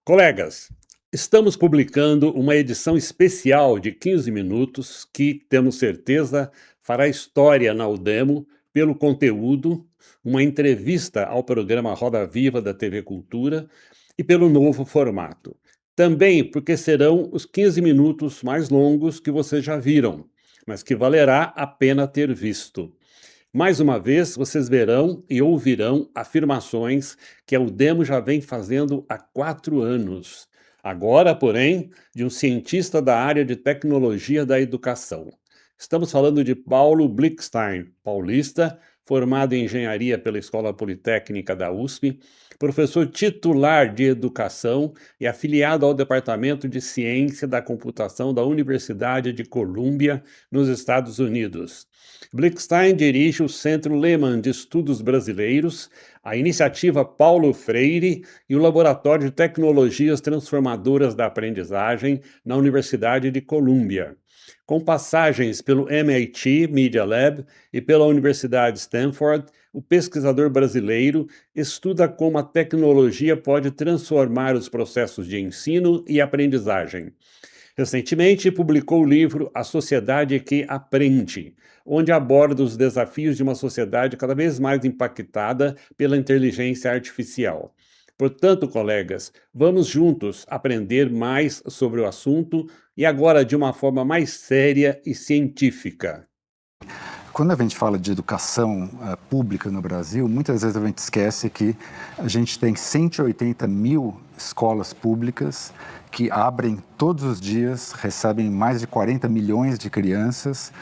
Colegas, estamos publicando uma edição especial de 15 minutos que, temos certeza, fará história na Udemo pelo conteúdo, uma entrevista ao programa Roda Viva da TV Cultura e pelo novo formato. Também porque serão os 15 minutos mais longos que vocês já viram, mas que valerá a pena ter visto. Mais uma vez, vocês verão e ouvirão afirmações que a Udemo já vem fazendo há 4 anos. Agora, porém, de um cientista da área de tecnologia da educação. Estamos falando de Paulo Blickstein, paulista, formado em engenharia pela Escola Politécnica da USP, professor titular de educação e afiliado ao Departamento de Ciência da Computação da Universidade de Colômbia, nos Estados Unidos. Blickstein dirige o Centro Lehman de Estudos Brasileiros, a Iniciativa Paulo Freire e o Laboratório de Tecnologias Transformadoras da Aprendizagem na Universidade de Colômbia. Com passagens pelo MIT Media Lab e pela Universidade de Stanford, o pesquisador brasileiro estuda como a tecnologia pode transformar os processos de ensino e aprendizagem. Recentemente, publicou o livro A Sociedade que Aprende, onde aborda os desafios de uma sociedade cada vez mais impactada pela inteligência artificial. Portanto, colegas, vamos juntos aprender mais sobre o assunto e agora de uma forma mais séria e científica. Quando a gente fala de educação pública no Brasil, muitas vezes a gente esquece que a gente tem 180 mil escolas públicas que abrem todos os dias, recebem mais de 40 milhões de crianças.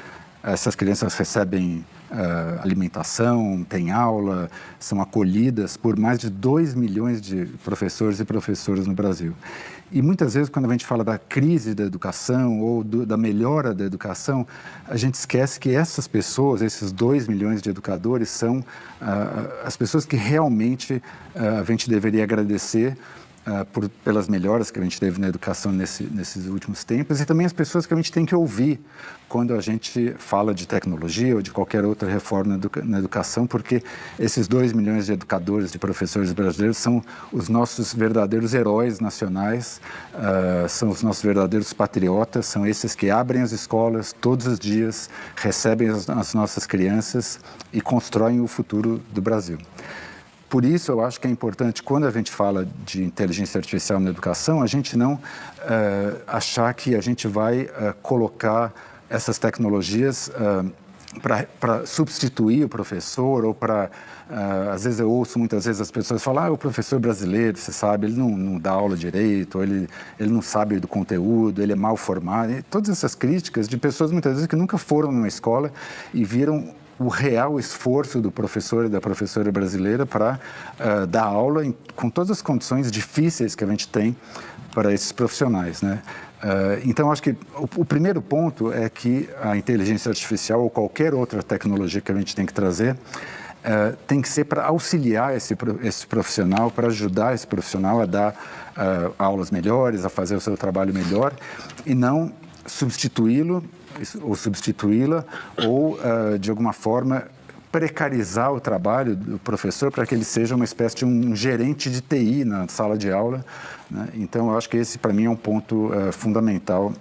Essas crianças recebem alimentação, têm aula, são acolhidas por mais de 2 milhões de professores e professoras no Brasil. E muitas vezes, quando a gente fala da crise da educação ou da melhora da educação, a gente esquece que essas pessoas, esses 2 milhões de educadores, são as pessoas que realmente a gente deveria agradecer pelas melhoras que a gente teve na educação nesses últimos tempos, e também as pessoas que a gente tem que ouvir quando a gente fala de tecnologia ou de qualquer outra reforma na educação, porque esses 2 milhões de educadores, de professores brasileiros, são os nossos verdadeiros heróis nacionais, são os nossos verdadeiros patriotas, são esses que abrem as escolas todos os dias, recebem as nossas crianças e constroem o futuro do Brasil. Por isso, eu acho que é importante, quando a gente fala de inteligência artificial na educação, a gente não achar que a gente vai colocar essas tecnologias para substituir o professor ou para... às vezes eu ouço muitas vezes as pessoas falar, o professor brasileiro, você sabe, ele não dá aula direito, ele não sabe do conteúdo, ele é mal formado. E todas essas críticas de pessoas muitas vezes que nunca foram numa escola e viram o real esforço do professor e da professora brasileira para dar aula com todas as condições difíceis que a gente tem para esses profissionais, né? Então, acho que o primeiro ponto é que a inteligência artificial ou qualquer outra tecnologia que a gente tem que trazer tem que ser para auxiliar esse profissional, para ajudar esse profissional a dar aulas melhores, a fazer o seu trabalho melhor e não substituí-lo ou substituí-la ou, de alguma forma, precarizar o trabalho do professor para que ele seja uma espécie de um gerente de TI na sala de aula, né? Então, eu acho que esse, para mim, é um ponto fundamental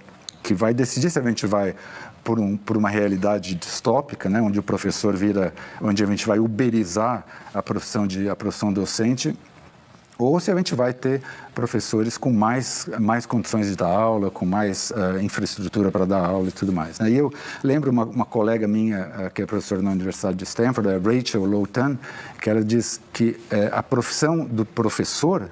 que vai decidir se a gente vai por uma realidade distópica, né, onde o professor onde a gente vai uberizar a profissão docente, ou se a gente vai ter professores com mais condições de dar aula, com mais infraestrutura para dar aula e tudo mais, né? E eu lembro uma colega minha, que é professora na Universidade de Stanford, a Rachel Lotan, que ela diz que a profissão do professor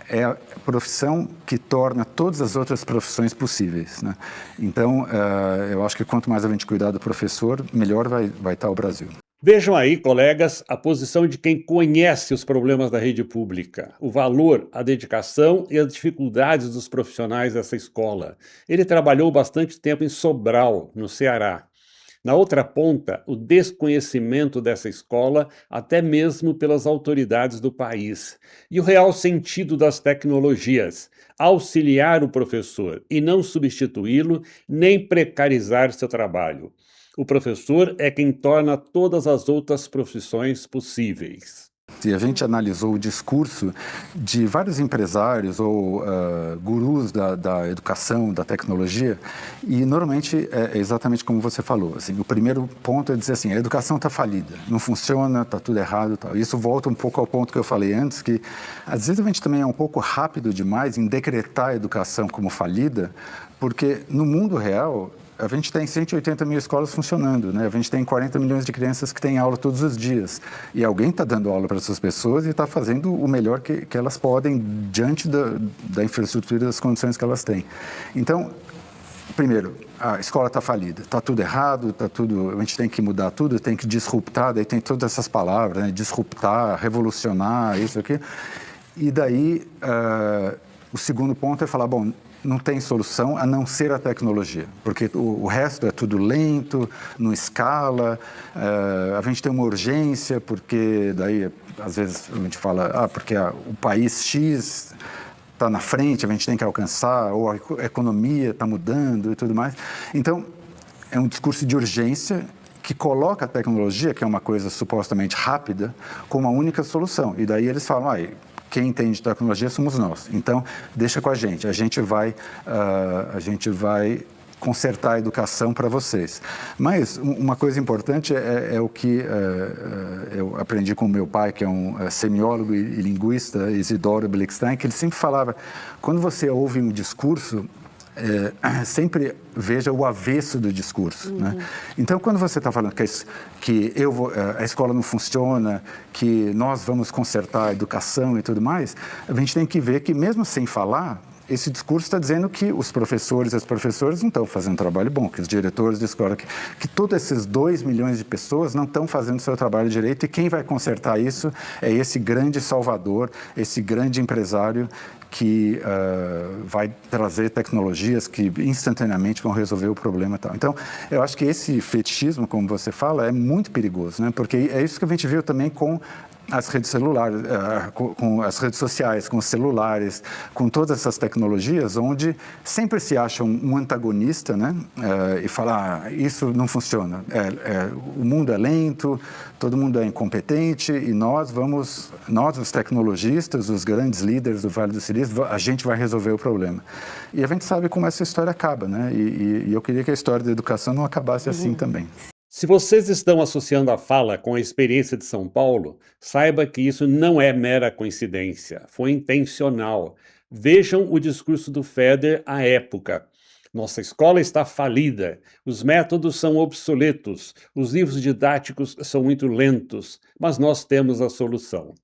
é a profissão que torna todas as outras profissões possíveis, né? Então, eu acho que quanto mais a gente cuidar do professor, melhor vai estar o Brasil. Vejam aí, colegas, a posição de quem conhece os problemas da rede pública, o valor, a dedicação e as dificuldades dos profissionais dessa escola. Ele trabalhou bastante tempo em Sobral, no Ceará. Na outra ponta, o desconhecimento dessa escola, até mesmo pelas autoridades do país. E o real sentido das tecnologias, auxiliar o professor e não substituí-lo, nem precarizar seu trabalho. O professor é quem torna todas as outras profissões possíveis. e a gente analisou o discurso de vários empresários ou gurus da educação, da tecnologia, e normalmente é exatamente como você falou. Assim, o primeiro ponto é dizer assim, a educação está falida, não funciona, está tudo errado. Tal. Isso volta um pouco ao ponto que eu falei antes, que às vezes a gente também é um pouco rápido demais em decretar a educação como falida, porque no mundo real a gente tem 180 mil escolas funcionando, né? A gente tem 40 milhões de crianças que têm aula todos os dias. E alguém está dando aula para essas pessoas e está fazendo o melhor que elas podem diante da infraestrutura e das condições que elas têm. Então, primeiro, a escola está falida, está tudo errado, a gente tem que mudar tudo, tem que disruptar, daí tem todas essas palavras, né? Disruptar, revolucionar, isso aqui. E daí, o segundo ponto é falar, bom, não tem solução a não ser a tecnologia, porque o resto é tudo lento, não escala, a gente tem uma urgência, porque daí, às vezes, a gente fala, porque o país X está na frente, a gente tem que alcançar, ou a economia está mudando e tudo mais. Então, é um discurso de urgência que coloca a tecnologia, que é uma coisa supostamente rápida, como a única solução. E daí eles falam, quem entende de tecnologia somos nós. Então, deixa com a gente vai consertar a educação para vocês. Mas uma coisa importante é o que eu aprendi com o meu pai, que é um semiólogo e linguista, Isidoro Blixstein, que ele sempre falava, quando você ouve um discurso, sempre veja o avesso do discurso. Né? Então, quando você está falando que a escola não funciona, que nós vamos consertar a educação e tudo mais, a gente tem que ver que, mesmo sem falar, esse discurso está dizendo que os professores e as professoras não estão fazendo um trabalho bom, que os diretores de escola, que todos esses 2 milhões de pessoas não estão fazendo o seu trabalho direito, e quem vai consertar isso é esse grande salvador, esse grande empresário que vai trazer tecnologias que instantaneamente vão resolver o problema e tal. Então, eu acho que esse fetichismo, como você fala, é muito perigoso, né? Porque é isso que a gente viu também com as redes celulares, com as redes sociais, com os celulares, com todas essas tecnologias, onde sempre se acha um antagonista, né? E fala, isso não funciona, o mundo é lento, todo mundo é incompetente, e nós, os tecnologistas, os grandes líderes do Vale do Silício, a gente vai resolver o problema. E a gente sabe como essa história acaba, né? E eu queria que a história da educação não acabasse assim também. Se vocês estão associando a fala com a experiência de São Paulo, saiba que isso não é mera coincidência, foi intencional. Vejam o discurso do Feder à época. Nossa escola está falida, os métodos são obsoletos, os livros didáticos são muito lentos, mas nós temos a solução.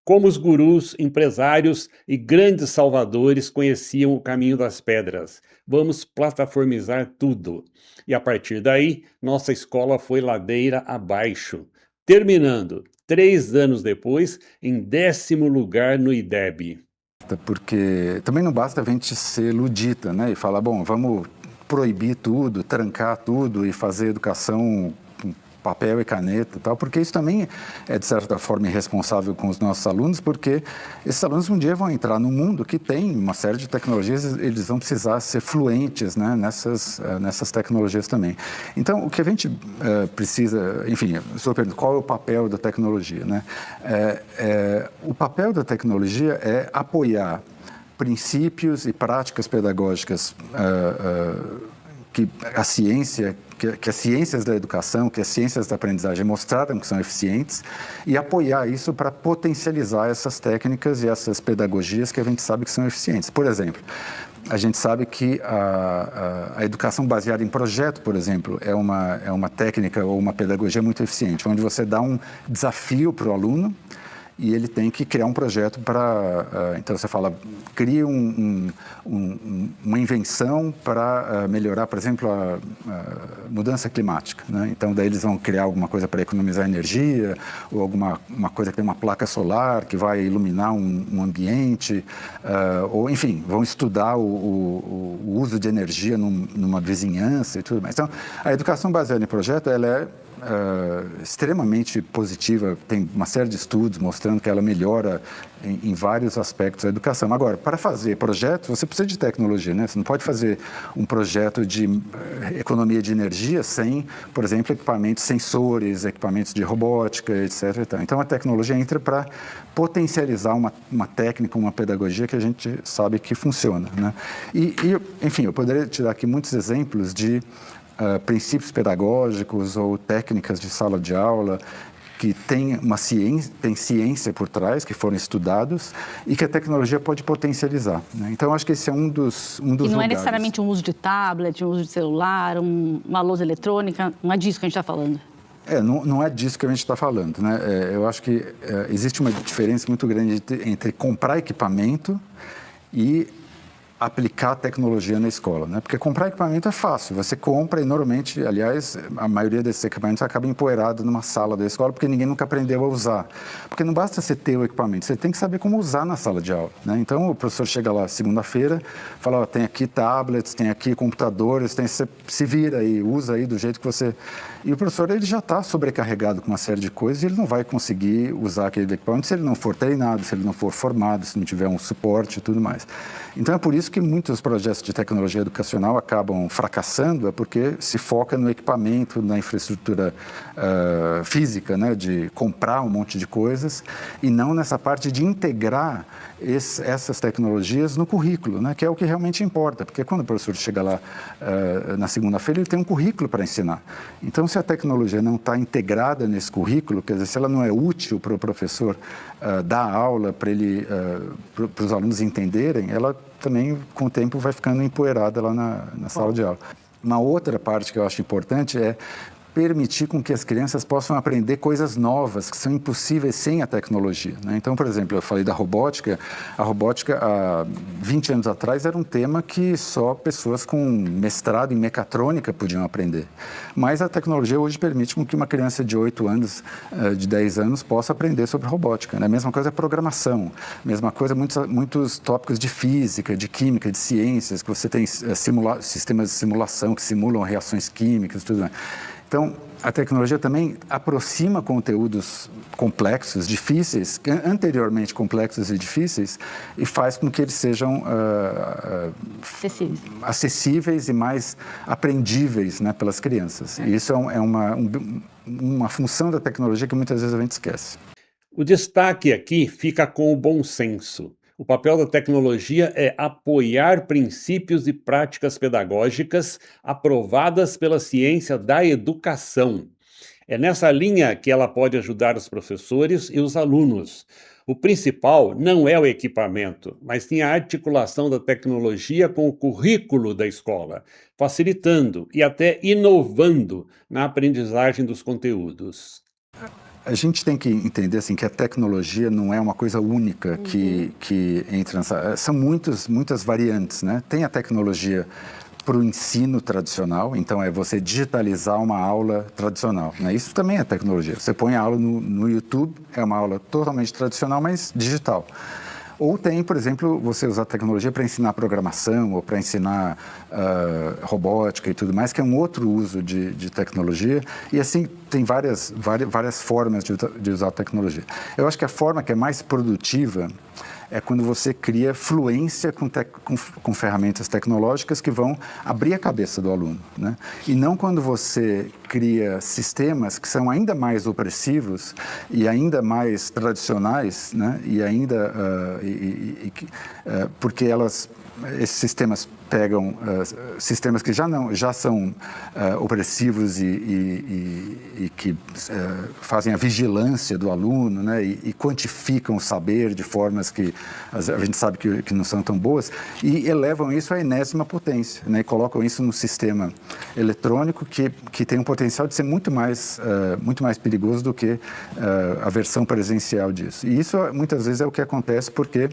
Como os gurus, empresários e grandes salvadores conheciam o caminho das pedras. Vamos plataformizar tudo. E a partir daí, nossa escola foi ladeira abaixo, terminando, 3 anos depois, em 10º lugar no IDEB. Porque também não basta a gente ser ludita, né? E falar, bom, vamos proibir tudo, trancar tudo e fazer educação papel e caneta e tal, porque isso também é, de certa forma, irresponsável com os nossos alunos, porque esses alunos um dia vão entrar num mundo que tem uma série de tecnologias, eles vão precisar ser fluentes, né, nessas tecnologias também. Então, o que a gente precisa, enfim, a sua pergunta, qual é o papel da tecnologia, né? O papel da tecnologia é apoiar princípios e práticas pedagógicas que a ciência, que as ciências da educação, que as ciências da aprendizagem mostraram que são eficientes, e apoiar isso para potencializar essas técnicas e essas pedagogias que a gente sabe que são eficientes. Por exemplo, a gente sabe que a educação baseada em projeto, por exemplo, é uma técnica ou uma pedagogia muito eficiente, onde você dá um desafio para o aluno e ele tem que criar um projeto para... então, você fala, cria uma invenção para melhorar, por exemplo, a mudança climática, né? Então, daí eles vão criar alguma coisa para economizar energia, ou uma coisa que tem uma placa solar que vai iluminar um ambiente, ou, enfim, vão estudar o uso de energia numa vizinhança e tudo mais. Então, a educação baseada em projeto, ela é extremamente positiva, tem uma série de estudos mostrando que ela melhora em vários aspectos da educação. Agora, para fazer projetos, você precisa de tecnologia, né? Você não pode fazer um projeto de economia de energia sem, por exemplo, equipamentos, sensores, equipamentos de robótica, etc. Então, a tecnologia entra para potencializar uma técnica, uma pedagogia que a gente sabe que funciona, né? Enfim, eu poderia te dar aqui muitos exemplos de princípios pedagógicos ou técnicas de sala de aula que tem ciência por trás, que foram estudados e que a tecnologia pode potencializar, né? Então, acho que esse é um dos E não lugares. é necessariamente um uso de tablet, um uso de celular, uma lousa eletrônica, não é disso que a gente está falando. Não é disso que a gente está falando, né? Eu acho que existe uma diferença muito grande entre comprar equipamento e aplicar tecnologia na escola, né? Porque comprar equipamento é fácil, você compra e normalmente, aliás, a maioria desses equipamentos acaba empoeirado numa sala da escola porque ninguém nunca aprendeu a usar. Porque não basta você ter o equipamento, você tem que saber como usar na sala de aula, né? Então, o professor chega lá segunda-feira, fala, ó, tem aqui tablets, tem aqui computadores, você se vira aí, usa aí do jeito que você... E o professor, ele já está sobrecarregado com uma série de coisas e ele não vai conseguir usar aquele equipamento se ele não for treinado, se ele não for formado, se não tiver um suporte e tudo mais. Então, é por isso que muitos projetos de tecnologia educacional acabam fracassando, é porque se foca no equipamento, na infraestrutura física, né, de comprar um monte de coisas, e não nessa parte de integrar essas tecnologias no currículo, né, que é o que realmente importa, porque quando o professor chega lá na segunda-feira, ele tem um currículo para ensinar. Então, se a tecnologia não está integrada nesse currículo, quer dizer, se ela não é útil para o professor dar aula, para os alunos entenderem, ela também, com o tempo, vai ficando empoeirada lá na sala de aula. Uma outra parte que eu acho importante é permitir com que as crianças possam aprender coisas novas que são impossíveis sem a tecnologia, né? Então, por exemplo, eu falei da robótica. A robótica, há 20 anos atrás, era um tema que só pessoas com mestrado em mecatrônica podiam aprender. Mas a tecnologia hoje permite com que uma criança de 8 anos, de 10 anos, possa aprender sobre robótica, né? A mesma coisa é programação, mesma coisa muitos tópicos de física, de química, de ciências, que você tem sistemas de simulação que simulam reações químicas e tudo mais. Então, a tecnologia também aproxima conteúdos complexos, difíceis, anteriormente complexos e difíceis, e faz com que eles sejam acessíveis e mais aprendíveis, né, pelas crianças. E isso é uma função da tecnologia que muitas vezes a gente esquece. O destaque aqui fica com o bom senso. O papel da tecnologia é apoiar princípios e práticas pedagógicas aprovadas pela ciência da educação. É nessa linha que ela pode ajudar os professores e os alunos. O principal não é o equipamento, mas sim a articulação da tecnologia com o currículo da escola, facilitando e até inovando na aprendizagem dos conteúdos. A gente tem que entender assim, que a tecnologia não é uma coisa única que entra nessa... São muitas variantes, né? Tem a tecnologia para o ensino tradicional, então é você digitalizar uma aula tradicional, né? Isso também é tecnologia. Você põe a aula no YouTube, é uma aula totalmente tradicional, mas digital. Ou tem, por exemplo, você usar tecnologia para ensinar programação ou para ensinar robótica e tudo mais, que é um outro uso de tecnologia. E assim, tem várias formas de usar a tecnologia. Eu acho que a forma que é mais produtiva é quando você cria fluência com ferramentas tecnológicas que vão abrir a cabeça do aluno, né? E não quando você cria sistemas que são ainda mais opressivos e ainda mais tradicionais, né? E ainda porque esses sistemas pegam sistemas que já são opressivos e que fazem a vigilância do aluno, né, e quantificam o saber de formas que a gente sabe que não são tão boas, e elevam isso à enésima potência, né, e colocam isso num sistema eletrônico que tem um potencial de ser muito mais perigoso do que a versão presencial disso. E isso muitas vezes é o que acontece porque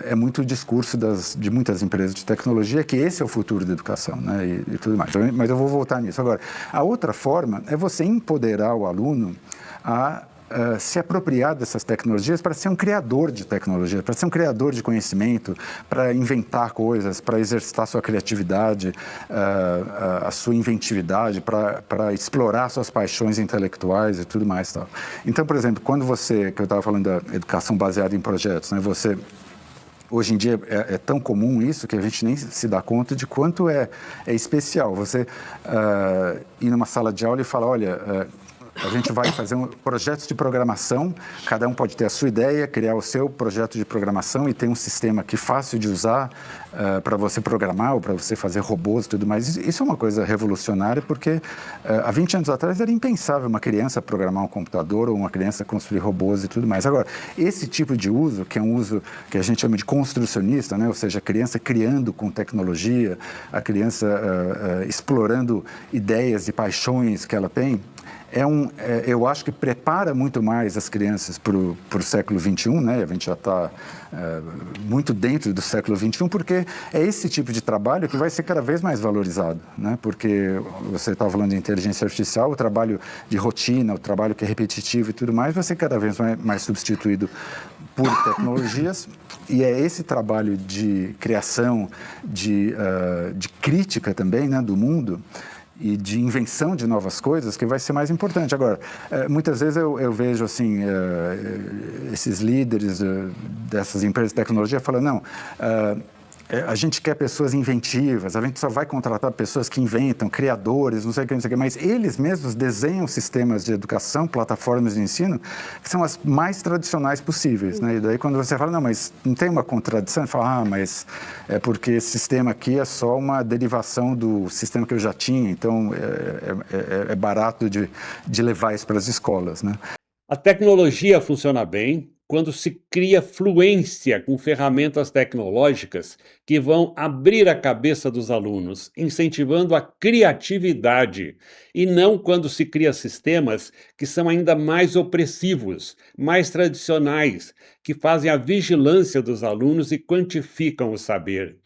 é muito o discurso de muitas empresas de tecnologia que esse é o futuro da educação, né, e tudo mais. Mas eu vou voltar nisso. Agora, a outra forma é você empoderar o aluno a se apropriar dessas tecnologias para ser um criador de tecnologia, para ser um criador de conhecimento, para inventar coisas, para exercitar sua criatividade, a sua inventividade, para explorar suas paixões intelectuais e tudo mais. Tal. Então, por exemplo, quando que eu estava falando da educação baseada em projetos, né, hoje em dia é tão comum isso que a gente nem se dá conta de quanto é especial. Você ir numa sala de aula e falar, olha, a gente vai fazer projetos de programação, cada um pode ter a sua ideia, criar o seu projeto de programação e tem um sistema que é fácil de usar para você programar ou para você fazer robôs e tudo mais. Isso é uma coisa revolucionária porque há 20 anos atrás era impensável uma criança programar um computador ou uma criança construir robôs e tudo mais. Agora, esse tipo de uso, que é um uso que a gente chama de construcionista, né? Ou seja, a criança criando com tecnologia, a criança explorando ideias e paixões que ela tem, eu acho que prepara muito mais as crianças para o século XXI, né? A gente já está muito dentro do século XXI, porque é esse tipo de trabalho que vai ser cada vez mais valorizado, né? Porque você estava falando de inteligência artificial, o trabalho de rotina, o trabalho que é repetitivo e tudo mais, vai ser cada vez mais substituído por tecnologias. E é esse trabalho de criação, de crítica também, né, do mundo, e de invenção de novas coisas que vai ser mais importante. Agora, muitas vezes eu vejo assim, esses líderes dessas empresas de tecnologia falando, não, a gente quer pessoas inventivas, a gente só vai contratar pessoas que inventam, criadores, não sei o que, mas eles mesmos desenham sistemas de educação, plataformas de ensino, que são as mais tradicionais possíveis, né? E daí quando você fala, não, mas não tem uma contradição, você fala, mas é porque esse sistema aqui é só uma derivação do sistema que eu já tinha, então é barato de levar isso para as escolas, né? A tecnologia funciona bem quando se cria fluência com ferramentas tecnológicas que vão abrir a cabeça dos alunos, incentivando a criatividade, e não quando se cria sistemas que são ainda mais opressivos, mais tradicionais, que fazem a vigilância dos alunos e quantificam o saber.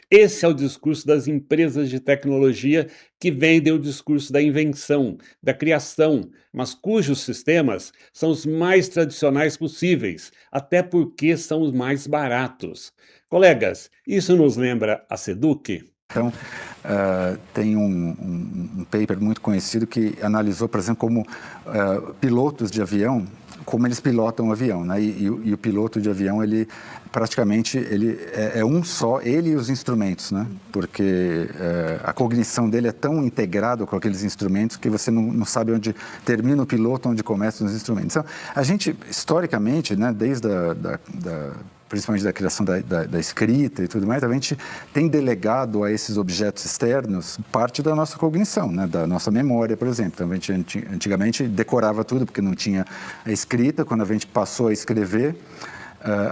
Esse é o discurso das empresas de tecnologia que vendem o discurso da invenção, da criação, mas cujos sistemas são os mais tradicionais possíveis, até porque são os mais baratos. Colegas, isso nos lembra a SEDUC? Então, tem um paper muito conhecido que analisou, por exemplo, como pilotos de avião, como eles pilotam o avião, né? E o piloto de avião, ele praticamente é um só, ele e os instrumentos, né? Porque a cognição dele é tão integrada com aqueles instrumentos que você não sabe onde termina o piloto, onde começam os instrumentos. Então, a gente, historicamente, né, desde principalmente da criação da escrita e tudo mais, a gente tem delegado a esses objetos externos parte da nossa cognição, né? Da nossa memória, por exemplo. Então, a gente antigamente decorava tudo, porque não tinha a escrita. Quando a gente passou a escrever,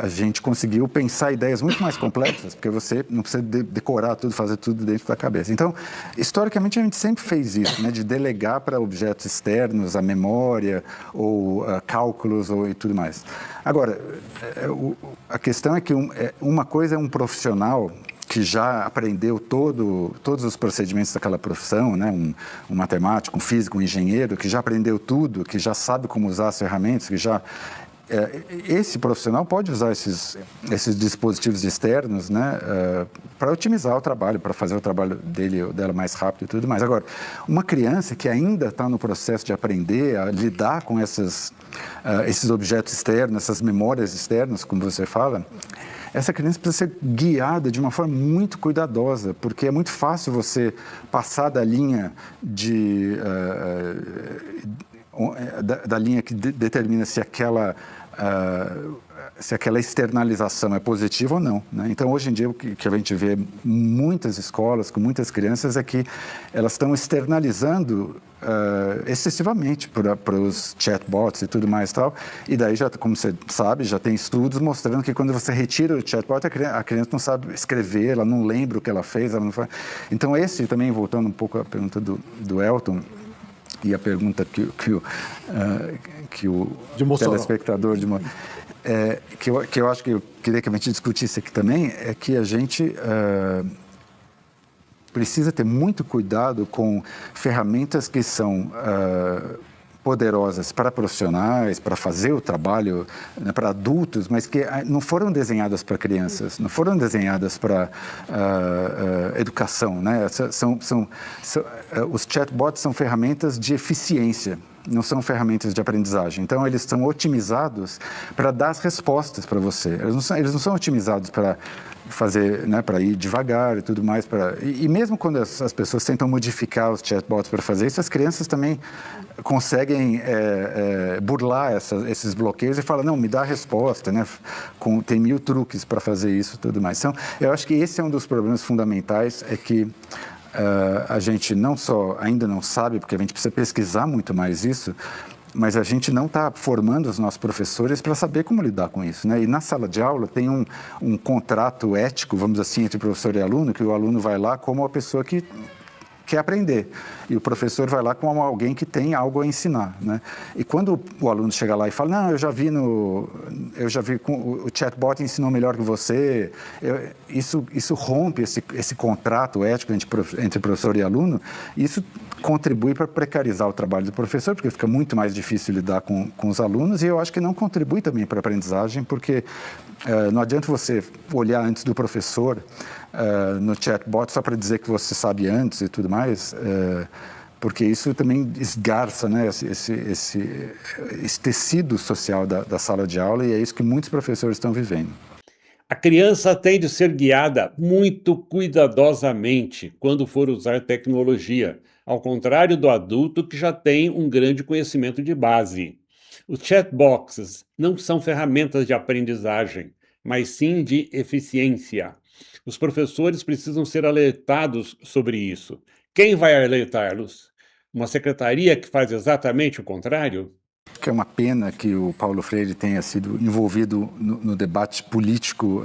a gente conseguiu pensar ideias muito mais complexas, porque você não precisa decorar tudo, fazer tudo dentro da cabeça. Então, historicamente, a gente sempre fez isso, né? De delegar para objetos externos a memória, ou cálculos, e tudo mais. Agora, a questão é que uma coisa é um profissional que já aprendeu todos os procedimentos daquela profissão, né? Um matemático, um físico, um engenheiro, que já aprendeu tudo, que já sabe como usar as ferramentas, que já... esse profissional pode usar esses dispositivos externos, né, para otimizar o trabalho, para fazer o trabalho dele ou dela mais rápido e tudo mais. Agora, uma criança que ainda está no processo de aprender a lidar com esses objetos externos, essas memórias externas, como você fala, essa criança precisa ser guiada de uma forma muito cuidadosa, porque é muito fácil você passar da linha da linha que determina se aquela externalização é positiva ou não, né? Então, hoje em dia, o que a gente vê muitas escolas, com muitas crianças, é que elas estão externalizando excessivamente para os chatbots e tudo mais e tal. E daí, já, como você sabe, já tem estudos mostrando que quando você retira o chatbot, a criança não sabe escrever, ela não lembra o que ela fez, ela não faz. Então, esse também, voltando um pouco à pergunta do Elton, e a pergunta que o telespectador que eu acho que eu queria que a gente discutisse aqui também, é que a gente precisa ter muito cuidado com ferramentas que são poderosas para profissionais, para fazer o trabalho, né, para adultos, mas que não foram desenhadas para crianças, não foram desenhadas para educação, né? Os chatbots são ferramentas de eficiência, não são ferramentas de aprendizagem. Então, eles são otimizados para dar as respostas para você. Eles não são otimizados para fazer, né, para ir devagar e tudo mais. E mesmo quando as pessoas tentam modificar os chatbots para fazer isso, as crianças também conseguem burlar esses bloqueios e falam, não, me dá a resposta, né? Tem 1000 truques para fazer isso e tudo mais. Então, eu acho que esse é um dos problemas fundamentais, é que a gente não só ainda não sabe, porque a gente precisa pesquisar muito mais isso, mas a gente não está formando os nossos professores para saber como lidar com isso, né? E na sala de aula tem um contrato ético, vamos dizer assim, entre professor e aluno, que o aluno vai lá como a pessoa que quer aprender, e o professor vai lá como alguém que tem algo a ensinar, né? E quando o aluno chega lá e fala, não, eu já vi o chatbot ensinou melhor que você, isso rompe esse contrato ético entre professor e aluno, e isso contribui para precarizar o trabalho do professor, porque fica muito mais difícil lidar com os alunos, e eu acho que não contribui também para a aprendizagem, porque não adianta você olhar antes do professor no chatbot só para dizer que você sabe antes e tudo mais, porque isso também esgarça, né, esse tecido social da sala de aula, e é isso que muitos professores estão vivendo. A criança tem de ser guiada muito cuidadosamente quando for usar tecnologia, ao contrário do adulto que já tem um grande conhecimento de base. Os chatbots não são ferramentas de aprendizagem, mas sim de eficiência. Os professores precisam ser alertados sobre isso. Quem vai alertá-los? Uma secretaria que faz exatamente o contrário? Que é uma pena que o Paulo Freire tenha sido envolvido no debate político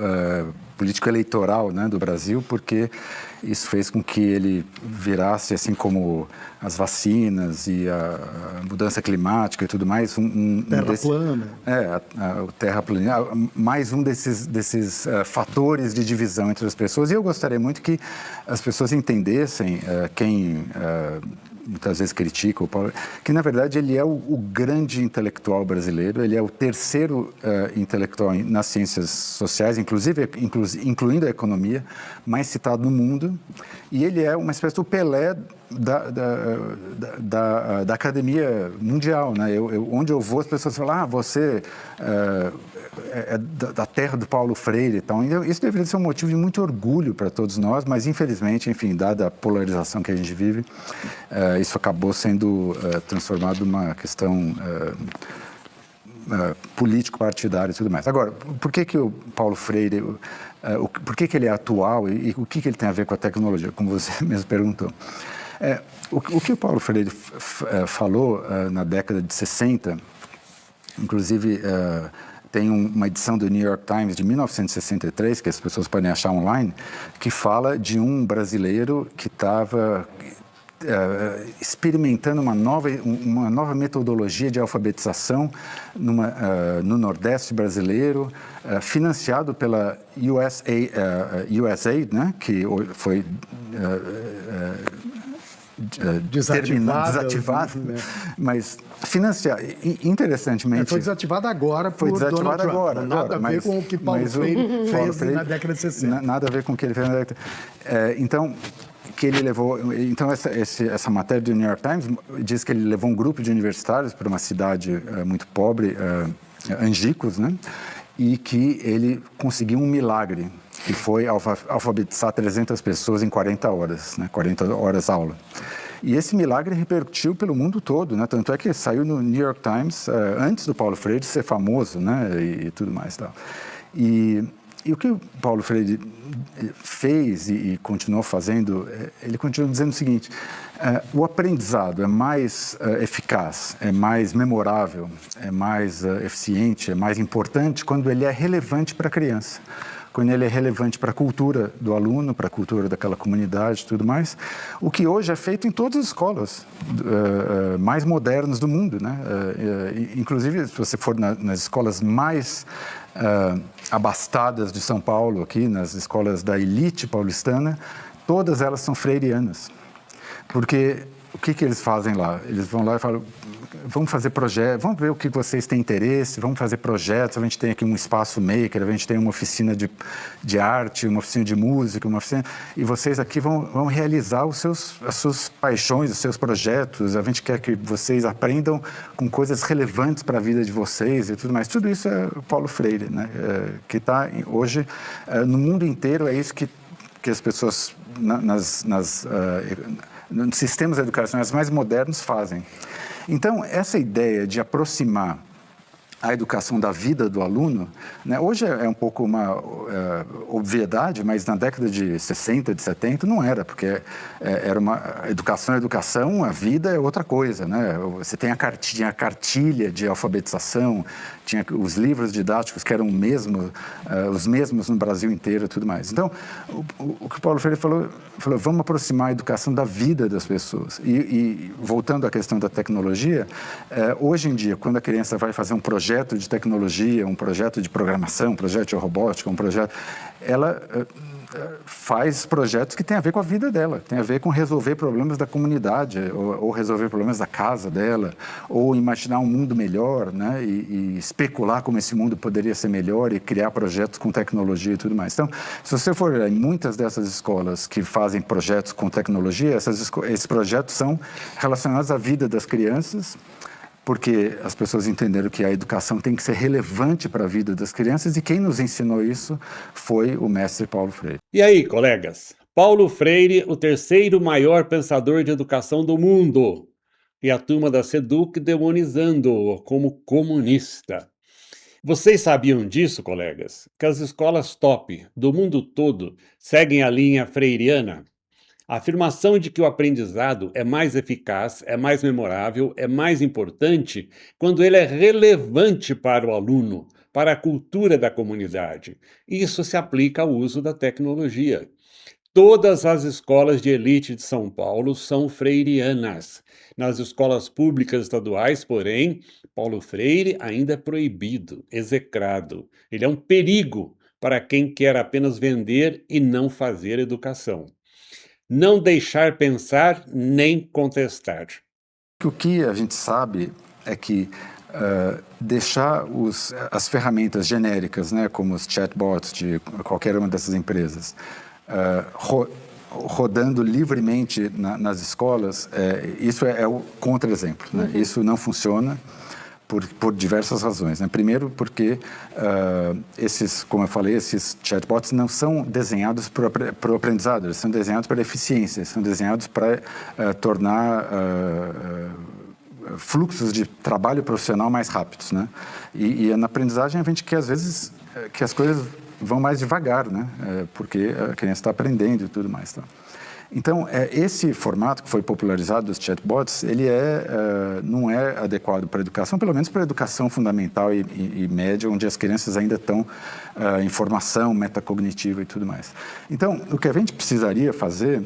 eleitoral, né, do Brasil, porque isso fez com que ele virasse, assim como as vacinas e a mudança climática e tudo mais, terra plana. O terraplanismo, mais um desses fatores de divisão entre as pessoas. E eu gostaria muito que as pessoas entendessem, quem muitas vezes critica o Paulo, que na verdade ele é o grande intelectual brasileiro, ele é o terceiro intelectual nas ciências sociais, incluindo a economia, mais citado no mundo, e ele é uma espécie do Pelé da academia mundial, né? Onde eu vou, as pessoas falam, você é da terra do Paulo Freire e tal. Então, isso deveria ser um motivo de muito orgulho para todos nós, mas infelizmente, enfim, dada a polarização que a gente vive, isso acabou sendo transformado numa questão político-partidária e tudo mais. Agora, por que o Paulo Freire, por que ele é atual e o que ele tem a ver com a tecnologia, como você mesmo perguntou? O que o Paulo Freire falou na década de 60, inclusive tem uma edição do New York Times de 1963, que as pessoas podem achar online, que fala de um brasileiro que estava experimentando uma nova metodologia de alfabetização no Nordeste brasileiro, financiado pela USAID, né, que foi desativado, né? Mas financiar, interessantemente... Foi desativado agora por Donald Trump. Nada a ver com o que Paulo Freire fez na década de 60. Nada a ver com o que ele fez na década... Então, essa matéria do New York Times diz que ele levou um grupo de universitários para uma cidade muito pobre, Angicos, né? E que ele conseguiu um milagre, que foi alfabetizar 300 pessoas em 40 horas, né? 40 horas aula. E esse milagre repercutiu pelo mundo todo, né? Tanto é que saiu no New York Times antes do Paulo Freire ser famoso, né? E tudo mais, tal. E o que o Paulo Freire fez e continuou fazendo, ele continua dizendo o seguinte: o aprendizado é mais eficaz, é mais memorável, é mais eficiente, é mais importante quando ele é relevante para a criança, quando ele é relevante para a cultura do aluno, para a cultura daquela comunidade e tudo mais, o que hoje é feito em todas as escolas mais modernas do mundo, né? Inclusive, se você for nas escolas mais abastadas de São Paulo, aqui, nas escolas da elite paulistana, todas elas são freirianas. Porque o que eles fazem lá? Eles vão lá e falam, vamos fazer projetos, vamos ver o que vocês têm interesse, vamos fazer projetos, a gente tem aqui um espaço maker, a gente tem uma oficina de arte, uma oficina de música, e vocês aqui vão realizar as suas paixões, os seus projetos, a gente quer que vocês aprendam com coisas relevantes para a vida de vocês e tudo mais. Tudo isso é o Paulo Freire, né? Que está hoje no mundo inteiro, é isso que as pessoas nos sistemas educacionais mais modernos fazem. Então, essa ideia de aproximar a educação da vida do aluno, né, hoje é um pouco uma obviedade, mas na década de 60, de 70 não era, porque era uma educação, a vida é outra coisa, né? Você tem a cartilha de alfabetização, tinha os livros didáticos que eram os mesmos no Brasil inteiro e tudo mais. Então, o que o Paulo Freire falou, vamos aproximar a educação da vida das pessoas. E voltando à questão da tecnologia, hoje em dia, quando a criança vai fazer um projeto de tecnologia, um projeto de programação, um projeto de robótica, ela faz projetos que têm a ver com a vida dela, tem a ver com resolver problemas da comunidade, ou resolver problemas da casa dela, ou imaginar um mundo melhor, né, e especular como esse mundo poderia ser melhor e criar projetos com tecnologia e tudo mais. Então, se você for olhar em muitas dessas escolas que fazem projetos com tecnologia, esses projetos são relacionados à vida das crianças, porque as pessoas entenderam que a educação tem que ser relevante para a vida das crianças, e quem nos ensinou isso foi o mestre Paulo Freire. E aí, colegas? Paulo Freire, o terceiro maior pensador de educação do mundo, e a turma da SEDUC demonizando-o como comunista. Vocês sabiam disso, colegas? Que as escolas top do mundo todo seguem a linha freiriana? A afirmação de que o aprendizado é mais eficaz, é mais memorável, é mais importante quando ele é relevante para o aluno, para a cultura da comunidade. Isso se aplica ao uso da tecnologia. Todas as escolas de elite de São Paulo são freirianas. Nas escolas públicas estaduais, porém, Paulo Freire ainda é proibido, execrado. Ele é um perigo para quem quer apenas vender e não fazer educação. Não deixar pensar nem contestar. O que a gente sabe é que deixar as ferramentas genéricas, né, como os chatbots de qualquer uma dessas empresas, rodando livremente nas escolas, isso é o contra-exemplo, né? Isso não funciona por diversas razões, né? Primeiro, porque como eu falei, esses chatbots não são desenhados para o aprendizado, eles são desenhados para eficiência, são desenhados para tornar fluxos de trabalho profissional mais rápidos, né? E na aprendizagem a gente quer, às vezes, que as coisas vão mais devagar, né? Porque a criança está aprendendo e tudo mais, tá? Então, esse formato que foi popularizado dos chatbots, ele não é adequado para a educação, pelo menos para a educação fundamental e média, onde as crianças ainda estão em formação metacognitiva e tudo mais. Então, o que a gente precisaria fazer,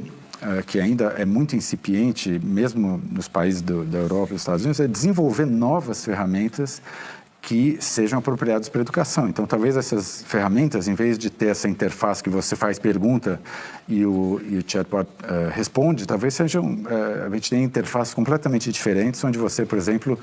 que ainda é muito incipiente, mesmo nos países da Europa e dos Estados Unidos, é desenvolver novas ferramentas que sejam apropriados para a educação. Então, talvez essas ferramentas, em vez de ter essa interface que você faz pergunta e o chatbot responde, talvez sejam, a gente tenha interfaces completamente diferentes, onde você, por exemplo,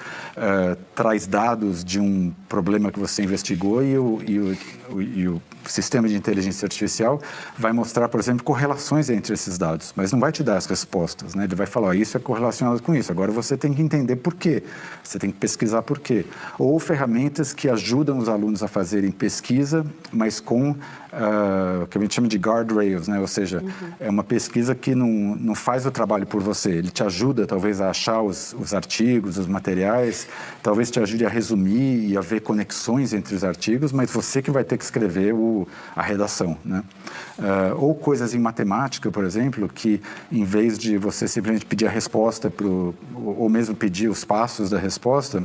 traz dados de um problema que você investigou e o sistema de inteligência artificial vai mostrar, por exemplo, correlações entre esses dados, mas não vai te dar as respostas, né? Ele vai falar, isso é correlacionado com isso, agora você tem que entender por quê, você tem que pesquisar por quê. Ou ferramentas que ajudam os alunos a fazerem pesquisa, mas com o que a gente chama de guardrails, né? Ou seja, é uma pesquisa que não faz o trabalho por você, ele te ajuda talvez a achar os artigos, os materiais, talvez te ajude a resumir e a ver conexões entre os artigos, mas você que vai ter que escrever a redação, né? Ou coisas em matemática, por exemplo, que em vez de você simplesmente pedir a resposta ou mesmo pedir os passos da resposta,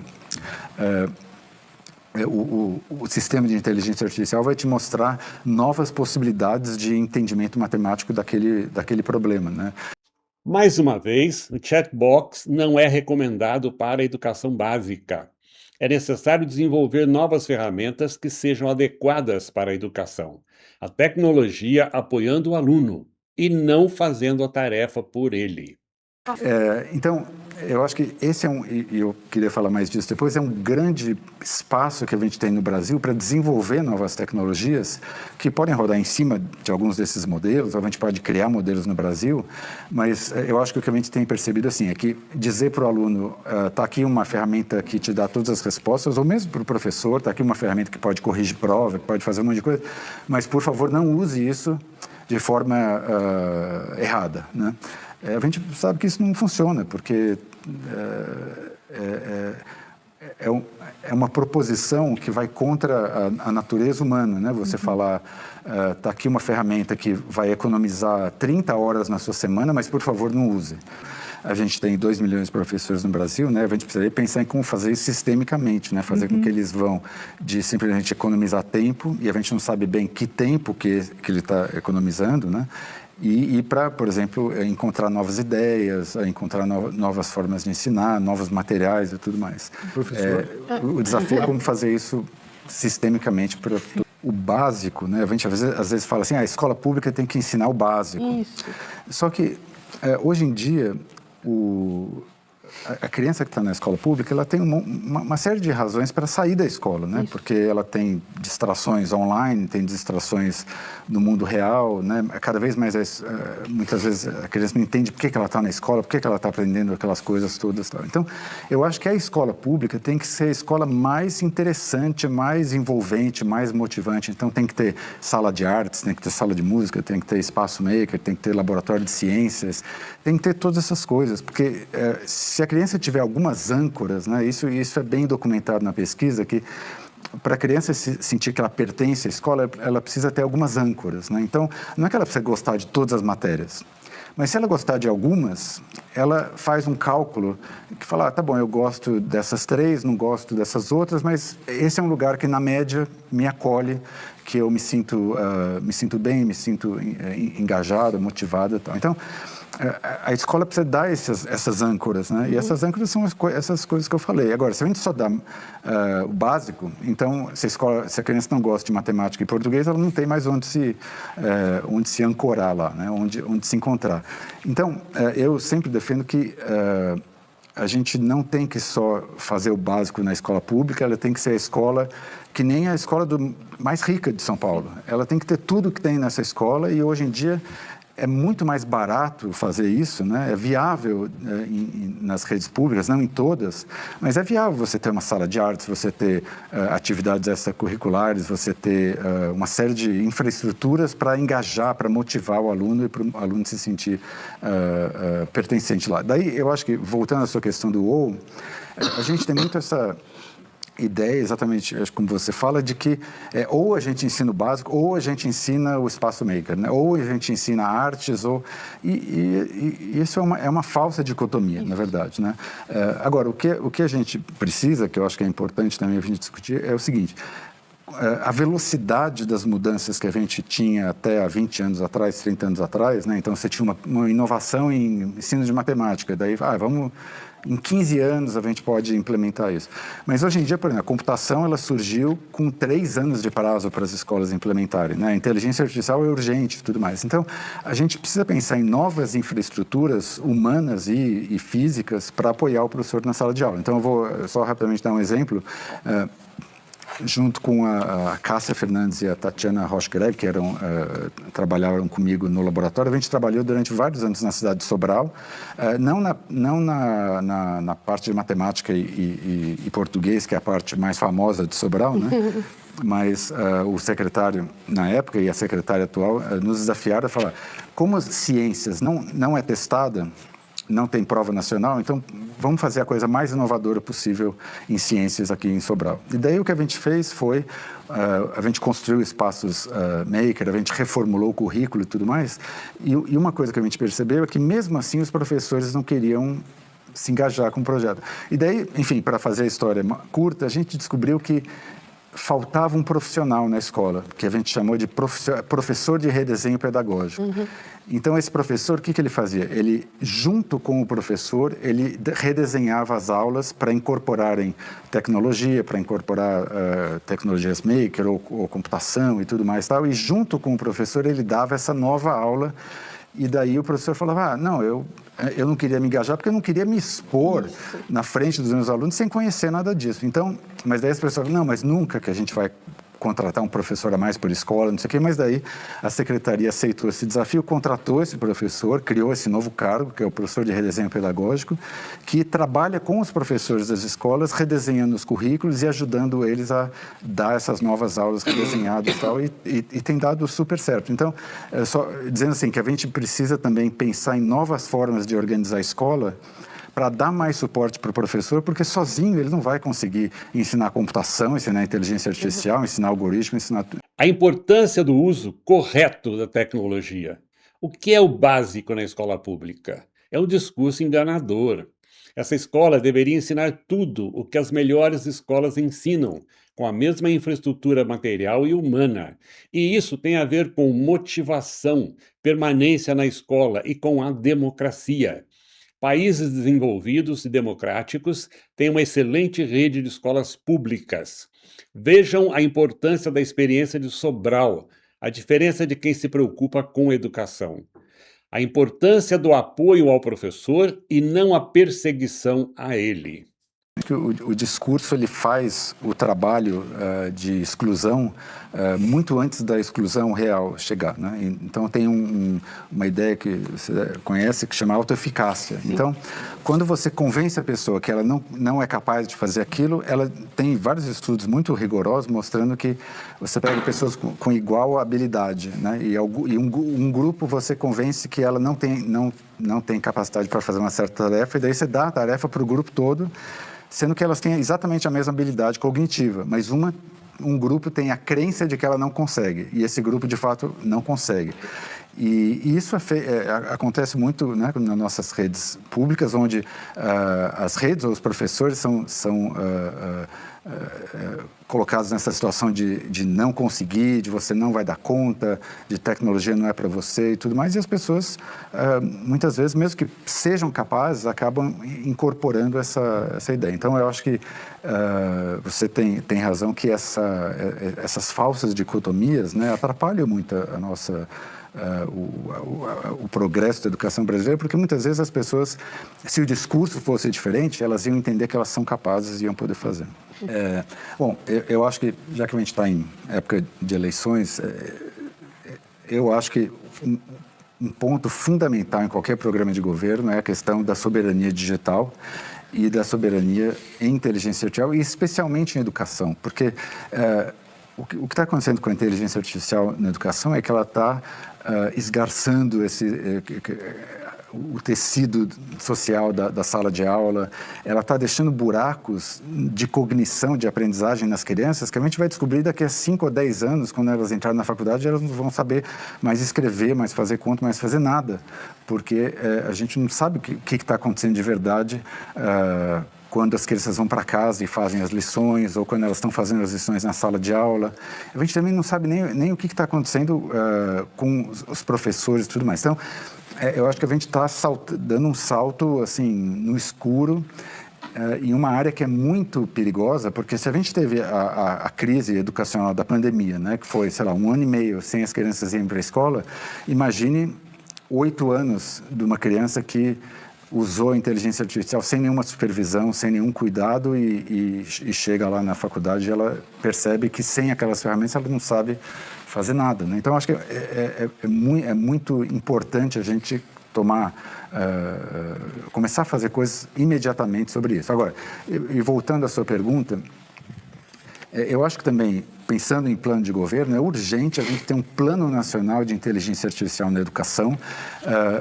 o sistema de inteligência artificial vai te mostrar novas possibilidades de entendimento matemático daquele problema, né? Mais uma vez, o chatbox não é recomendado para a educação básica. É necessário desenvolver novas ferramentas que sejam adequadas para a educação. A tecnologia apoiando o aluno e não fazendo a tarefa por ele. Então, eu acho que esse e eu queria falar mais disso depois, é um grande espaço que a gente tem no Brasil para desenvolver novas tecnologias que podem rodar em cima de alguns desses modelos, ou a gente pode criar modelos no Brasil, mas eu acho que o que a gente tem percebido assim, é que dizer para o aluno, está aqui uma ferramenta que te dá todas as respostas, ou mesmo para o professor, está aqui uma ferramenta que pode corrigir prova, que pode fazer um monte de coisa, mas, por favor, não use isso de forma errada, né? A gente sabe que isso não funciona, porque é uma proposição que vai contra a natureza humana, né? Você falar, está aqui uma ferramenta que vai economizar 30 horas na sua semana, mas, por favor, não use. A gente tem 2 milhões de professores no Brasil, né? A gente precisaria pensar em como fazer isso sistemicamente, né? Fazer com que eles vão de simplesmente economizar tempo, e a gente não sabe bem que tempo que ele está economizando, né? E para, por exemplo, encontrar novas ideias, encontrar novas formas de ensinar, novos materiais e tudo mais. Professor? O desafio é como fazer isso sistemicamente para o básico, né? A gente às vezes fala assim, a escola pública tem que ensinar o básico. Isso. Só que, hoje em dia, a criança que está na escola pública, ela tem uma série de razões para sair da escola, né? Isso. Porque ela tem distrações online, tem distrações no mundo real, né? Cada vez mais, muitas vezes, a criança não entende por que ela está na escola, por que ela está aprendendo aquelas coisas todas. Tal. Então, eu acho que a escola pública tem que ser a escola mais interessante, mais envolvente, mais motivante. Então, tem que ter sala de artes, tem que ter sala de música, tem que ter espaço maker, tem que ter laboratório de ciências, tem que ter todas essas coisas, porque se a criança tiver algumas âncoras, né, isso é bem documentado na pesquisa, que para a criança sentir que ela pertence à escola, ela precisa ter algumas âncoras, né? Então, não é que ela precisa gostar de todas as matérias, mas se ela gostar de algumas, ela faz um cálculo que fala, tá bom, eu gosto dessas 3, não gosto dessas outras, mas esse é um lugar que, na média, me acolhe, que eu me sinto bem, me sinto engajado, motivado e tal. Então, a escola precisa dar essas âncoras, né? E essas âncoras são essas coisas que eu falei. Agora, se a gente só dá o básico, então, se a criança não gosta de matemática e português, ela não tem mais onde se ancorar lá, né? Onde se encontrar. Então, eu sempre defendo que a gente não tem que só fazer o básico na escola pública, ela tem que ser a escola que nem a escola mais rica de São Paulo. Ela tem que ter tudo que tem nessa escola, e hoje em dia é muito mais barato fazer isso, né? É viável nas redes públicas, não em todas, mas é viável você ter uma sala de artes, você ter atividades extracurriculares, você ter uma série de infraestruturas para engajar, para motivar o aluno e para o aluno se sentir pertencente lá. Daí, eu acho que, voltando à sua questão do OU, a gente tem muito essa ideia, exatamente como você fala, de que ou a gente ensina o básico, ou a gente ensina o espaço maker, né? Ou a gente ensina artes, e isso é uma falsa dicotomia, na verdade, né? Agora, o que a gente precisa, que eu acho que é importante também a gente discutir, é o seguinte: a velocidade das mudanças que a gente tinha até há 20 anos atrás, 30 anos atrás, né? Então, você tinha uma inovação em ensino de matemática, daí, em 15 anos a gente pode implementar isso. Mas hoje em dia, por exemplo, a computação ela surgiu com 3 anos de prazo para as escolas implementarem, né? A inteligência artificial é urgente e tudo mais. Então, a gente precisa pensar em novas infraestruturas humanas e físicas para apoiar o professor na sala de aula. Então, eu vou só rapidamente dar um exemplo. Junto com a Cássia Fernandes e a Tatiana Roche-Greg, que trabalharam comigo no laboratório, a gente trabalhou durante vários anos na cidade de Sobral, não na parte de matemática e português, que é a parte mais famosa de Sobral, né? Mas o secretário na época e a secretária atual nos desafiaram a falar, como as ciências não é testada, não tem prova nacional, então vamos fazer a coisa mais inovadora possível em ciências aqui em Sobral. E daí o que a gente fez foi, a gente construiu espaços maker, a gente reformulou o currículo e tudo mais, e uma coisa que a gente percebeu é que mesmo assim os professores não queriam se engajar com o projeto. E daí, enfim, para fazer a história curta, a gente descobriu que faltava um profissional na escola, que a gente chamou de professor de redesenho pedagógico. Uhum. Então, esse professor, o que ele fazia? Ele, junto com o professor, ele redesenhava as aulas para incorporarem tecnologia, para incorporar tecnologias maker ou computação e tudo mais, tal. E junto com o professor, ele dava essa nova aula E daí o professor falava, não, eu não queria me engajar porque eu não queria me expor na frente dos meus alunos sem conhecer nada disso. Então, mas daí as pessoas falam, não, mas nunca que a gente vai contratar um professor a mais por escola, não sei o quê, mas daí a secretaria aceitou esse desafio, contratou esse professor, criou esse novo cargo, que é o professor de redesenho pedagógico, que trabalha com os professores das escolas, redesenhando os currículos e ajudando eles a dar essas novas aulas redesenhadas e tal, e tem dado super certo. Então, só dizendo assim, que a gente precisa também pensar em novas formas de organizar a escola, para dar mais suporte para o professor, porque sozinho ele não vai conseguir ensinar computação, ensinar inteligência artificial, ensinar algoritmo, ensinar tudo. A importância do uso correto da tecnologia. O que é o básico na escola pública? É um discurso enganador. Essa escola deveria ensinar tudo o que as melhores escolas ensinam, com a mesma infraestrutura material e humana. E isso tem a ver com motivação, permanência na escola e com a democracia. Países desenvolvidos e democráticos têm uma excelente rede de escolas públicas. Vejam a importância da experiência de Sobral, a diferença de quem se preocupa com educação. A importância do apoio ao professor e não a perseguição a ele. O discurso ele faz o trabalho de exclusão muito antes da exclusão real chegar, né? Então tem uma ideia que você conhece que chama autoeficácia. Então, quando você convence a pessoa que ela não é capaz de fazer aquilo, ela tem vários estudos muito rigorosos mostrando que você pega pessoas com igual habilidade, né? E um grupo você convence que ela não tem capacidade para fazer uma certa tarefa, e daí você dá a tarefa para o grupo todo, sendo que elas têm exatamente a mesma habilidade cognitiva, mas um grupo tem a crença de que ela não consegue, e esse grupo, de fato, não consegue. E isso acontece muito, né, nas nossas redes públicas, onde as redes ou os professores são colocados nessa situação de não conseguir, de você não vai dar conta, de tecnologia não é para você e tudo mais, e as pessoas, muitas vezes, mesmo que sejam capazes, acabam incorporando essa ideia. Então, eu acho que você tem razão que essas falsas dicotomias, né, atrapalham muito a nossa... o progresso da educação brasileira, porque muitas vezes as pessoas, se o discurso fosse diferente, elas iam entender que elas são capazes e iam poder fazer. Bom, eu acho que, já que a gente está em época de eleições, eu acho que um ponto fundamental em qualquer programa de governo é a questão da soberania digital e da soberania em inteligência artificial, e especialmente em educação, porque o que está acontecendo com a inteligência artificial na educação é que ela está esgarçando o tecido social da sala de aula, ela está deixando buracos de cognição, de aprendizagem nas crianças, que a gente vai descobrir daqui a 5 ou 10 anos, quando elas entrarem na faculdade, elas não vão saber mais escrever, mais fazer conta, mais fazer nada, porque a gente não sabe o que está acontecendo de verdade quando as crianças vão para casa e fazem as lições, ou quando elas estão fazendo as lições na sala de aula. A gente também não sabe nem o que está acontecendo com os professores e tudo mais. Então, eu acho que a gente está dando um salto assim, no escuro, em uma área que é muito perigosa, porque se a gente teve a crise educacional da pandemia, né, que foi, sei lá, 1 ano e meio sem as crianças irem para a escola, imagine 8 anos de uma criança que usou a inteligência artificial sem nenhuma supervisão, sem nenhum cuidado e chega lá na faculdade e ela percebe que sem aquelas ferramentas ela não sabe fazer nada, né? Então, acho que é muito importante a gente começar a fazer coisas imediatamente sobre isso. Agora, e voltando à sua pergunta, eu acho que também, pensando em plano de governo, é urgente a gente ter um plano nacional de inteligência artificial na educação,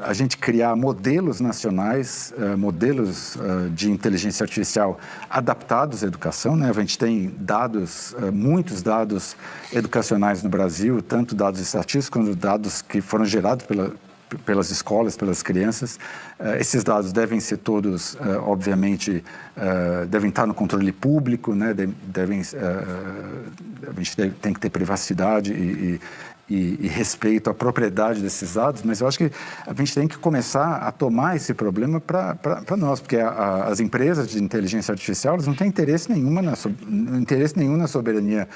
a gente criar modelos nacionais, modelos de inteligência artificial adaptados à educação, né? A gente tem dados, muitos dados educacionais no Brasil, tanto dados estatísticos quanto dados que foram gerados pelas escolas, pelas crianças. Esses dados devem ser todos, obviamente, devem estar no controle público, né? A gente tem que ter privacidade e respeito à propriedade desses dados, mas eu acho que a gente tem que começar a tomar esse problema para nós, porque as empresas de inteligência artificial elas não têm interesse nenhum na soberania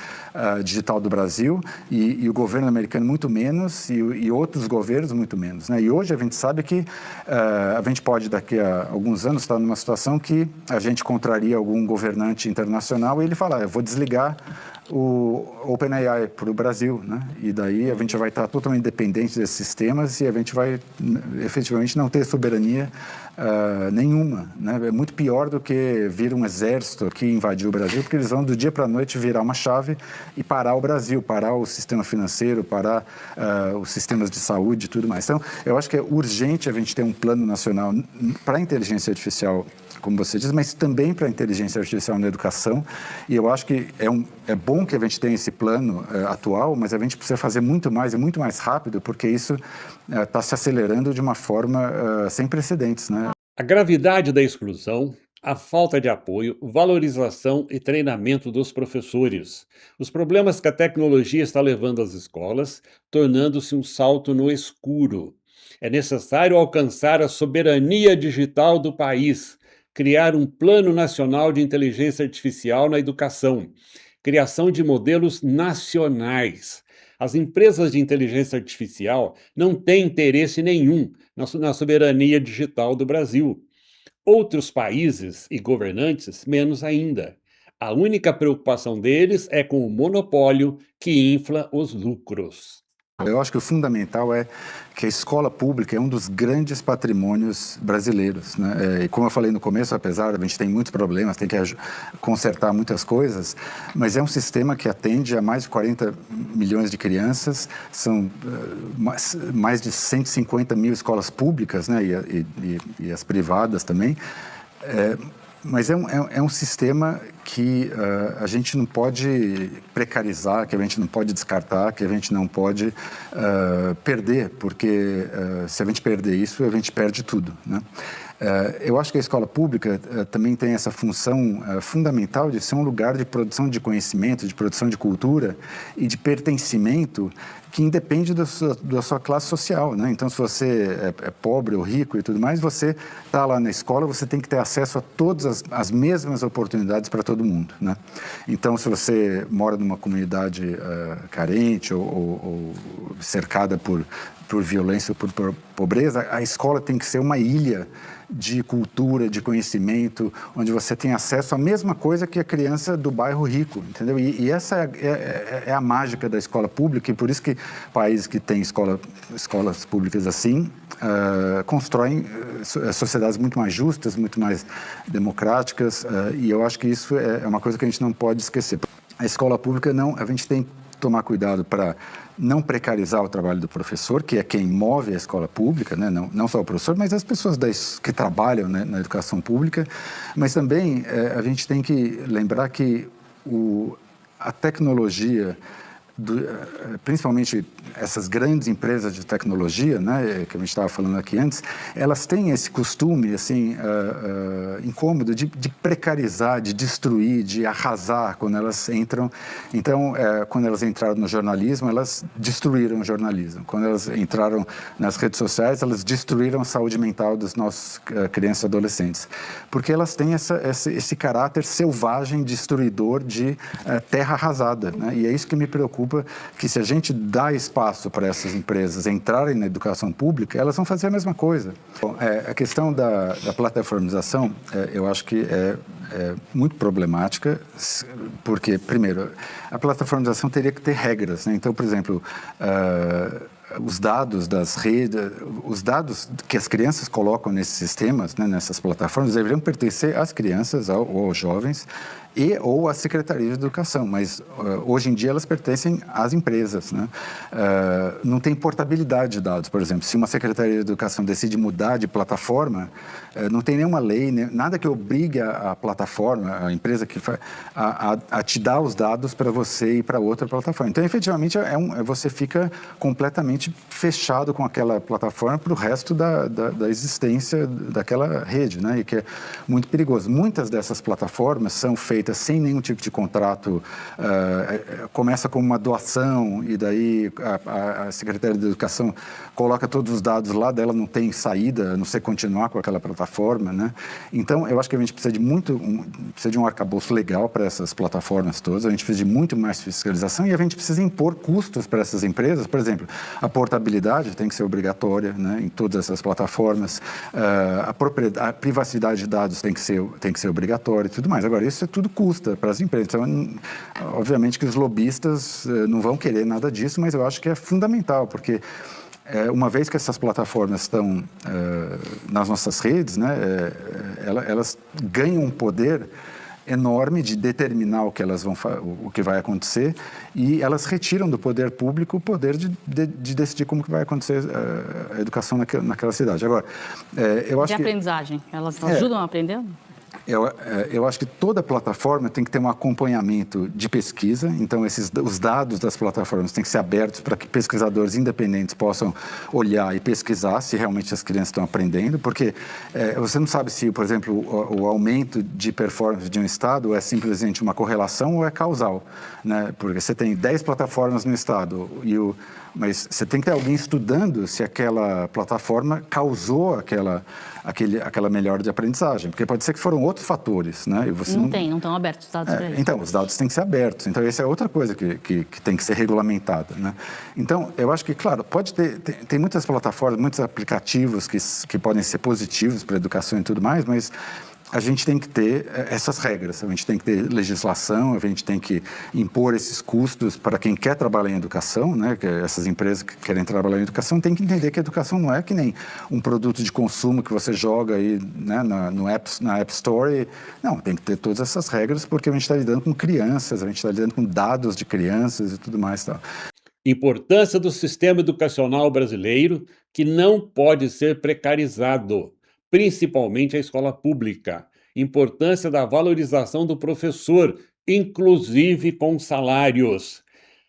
digital do Brasil e o governo americano muito menos e outros governos muito menos, né? E hoje a gente sabe que a gente pode daqui a alguns anos estar numa situação que a gente contraria algum governante internacional e ele falar, eu vou desligar o OpenAI para o Brasil, né? E daí a gente vai estar totalmente dependente desses sistemas e a gente vai efetivamente não ter soberania nenhuma, né? É muito pior do que vir um exército aqui invadir o Brasil, porque eles vão do dia para a noite virar uma chave e parar o Brasil, parar o sistema financeiro, parar os sistemas de saúde e tudo mais. Então, eu acho que é urgente a gente ter um plano nacional para a inteligência artificial, como você diz, mas também para a inteligência artificial na educação. E eu acho que é bom que a gente tenha esse plano atual, mas a gente precisa fazer muito mais e muito mais rápido, porque isso está se acelerando de uma forma sem precedentes, né? A gravidade da exclusão, a falta de apoio, valorização e treinamento dos professores, os problemas que a tecnologia está levando às escolas, tornando-se um salto no escuro. É necessário alcançar a soberania digital do país, criar um plano nacional de inteligência artificial na educação, criação de modelos nacionais. As empresas de inteligência artificial não têm interesse nenhum na soberania digital do Brasil. Outros países e governantes, menos ainda. A única preocupação deles é com o monopólio que infla os lucros. Eu acho que o fundamental é que a escola pública é um dos grandes patrimônios brasileiros, né? E como eu falei no começo, apesar de a gente ter muitos problemas, tem que consertar muitas coisas, mas é um sistema que atende a mais de 40 milhões de crianças, são mais de 150 mil escolas públicas, né? E as privadas também. Mas é um sistema que a gente não pode precarizar, que a gente não pode descartar, que a gente não pode perder, porque se a gente perder isso, a gente perde tudo, né? Eu acho que a escola pública também tem essa função fundamental de ser um lugar de produção de conhecimento, de produção de cultura e de pertencimento que independe da sua classe social, né? Então, se você é pobre ou rico e tudo mais, você está lá na escola, você tem que ter acesso a todas as mesmas oportunidades para todo mundo, né? Então, se você mora numa comunidade carente ou cercada por violência ou por pobreza, a escola tem que ser uma ilha de cultura, de conhecimento, onde você tem acesso à mesma coisa que a criança do bairro rico, entendeu? E essa é a mágica da escola pública, e por isso que países que têm escolas públicas assim constroem sociedades muito mais justas, muito mais democráticas, e eu acho que isso é uma coisa que a gente não pode esquecer. A escola pública, a gente tem que tomar cuidado para não precarizar o trabalho do professor, que é quem move a escola pública, né? Não só o professor, mas as pessoas que trabalham, né, na educação pública. Mas também a gente tem que lembrar que a tecnologia, principalmente essas grandes empresas de tecnologia, né, que a gente estava falando aqui antes, elas têm esse costume assim, incômodo de precarizar, de destruir, de arrasar quando elas entram. Então, quando elas entraram no jornalismo, elas destruíram o jornalismo. Quando elas entraram nas redes sociais, elas destruíram a saúde mental dos nossos crianças e adolescentes. Porque elas têm esse caráter selvagem, destruidor de terra arrasada, né? E é isso que me preocupa, que se a gente dá espaço para essas empresas entrarem na educação pública, elas vão fazer a mesma coisa. Bom, a questão da plataformização, eu acho que é muito problemática, porque, primeiro, a plataformização teria que ter regras, né? Então, por exemplo, os dados das redes, os dados que as crianças colocam nesses sistemas, né, nessas plataformas, deveriam pertencer às crianças ou aos jovens ou à Secretaria de Educação, mas hoje em dia elas pertencem às empresas, né? Não tem portabilidade de dados, por exemplo. Se uma Secretaria de Educação decide mudar de plataforma, não tem nenhuma lei, nada que obrigue a plataforma, a empresa que faz, a te dar os dados para você ir para outra plataforma. Então, efetivamente, você fica completamente fechado com aquela plataforma para o resto da existência daquela rede, né? E que é muito perigoso. Muitas dessas plataformas são feitas feita sem nenhum tipo de contrato, começa como uma doação e daí a Secretaria de Educação coloca todos os dados lá, dela não tem saída, a não ser continuar com aquela plataforma, né? Então, eu acho que a gente precisa de um arcabouço legal para essas plataformas todas, a gente precisa de muito mais fiscalização e a gente precisa impor custos para essas empresas. Por exemplo, a portabilidade tem que ser obrigatória, né, em todas essas plataformas, a privacidade de dados tem que ser obrigatória e tudo mais. Agora, isso tudo custa para as empresas. Então, obviamente que os lobistas não vão querer nada disso, mas eu acho que é fundamental, porque uma vez que essas plataformas estão nas nossas redes, né, elas ganham um poder enorme de determinar o que vai acontecer e elas retiram do poder público o poder de decidir como que vai acontecer a educação naquela cidade. Agora, eu acho que... aprendizagem, elas ajudam a aprender? Eu acho que toda plataforma tem que ter um acompanhamento de pesquisa, então os dados das plataformas têm que ser abertos para que pesquisadores independentes possam olhar e pesquisar se realmente as crianças estão aprendendo, porque você não sabe se, por exemplo, o aumento de performance de um estado é simplesmente uma correlação ou é causal, né? Porque você tem 10 plataformas no estado mas você tem que ter alguém estudando se aquela plataforma causou aquela melhora de aprendizagem, porque pode ser que foram outros fatores, né? E você não estão abertos os dados para isso. Então, os dados têm que ser abertos. Então, essa é outra coisa que tem que ser regulamentada, né? Então, eu acho que, claro, tem muitas plataformas, muitos aplicativos que podem ser positivos para a educação e tudo mais, mas a gente tem que ter essas regras, a gente tem que ter legislação, a gente tem que impor esses custos para quem quer trabalhar em educação, né? Que essas empresas que querem trabalhar em educação têm que entender que a educação não é que nem um produto de consumo que você joga aí, né, na App Store. Não, tem que ter todas essas regras porque a gente está lidando com crianças, a gente está lidando com dados de crianças e tudo mais. Tá? Importância do sistema educacional brasileiro que não pode ser precarizado, principalmente a escola pública. Importância da valorização do professor, inclusive com salários.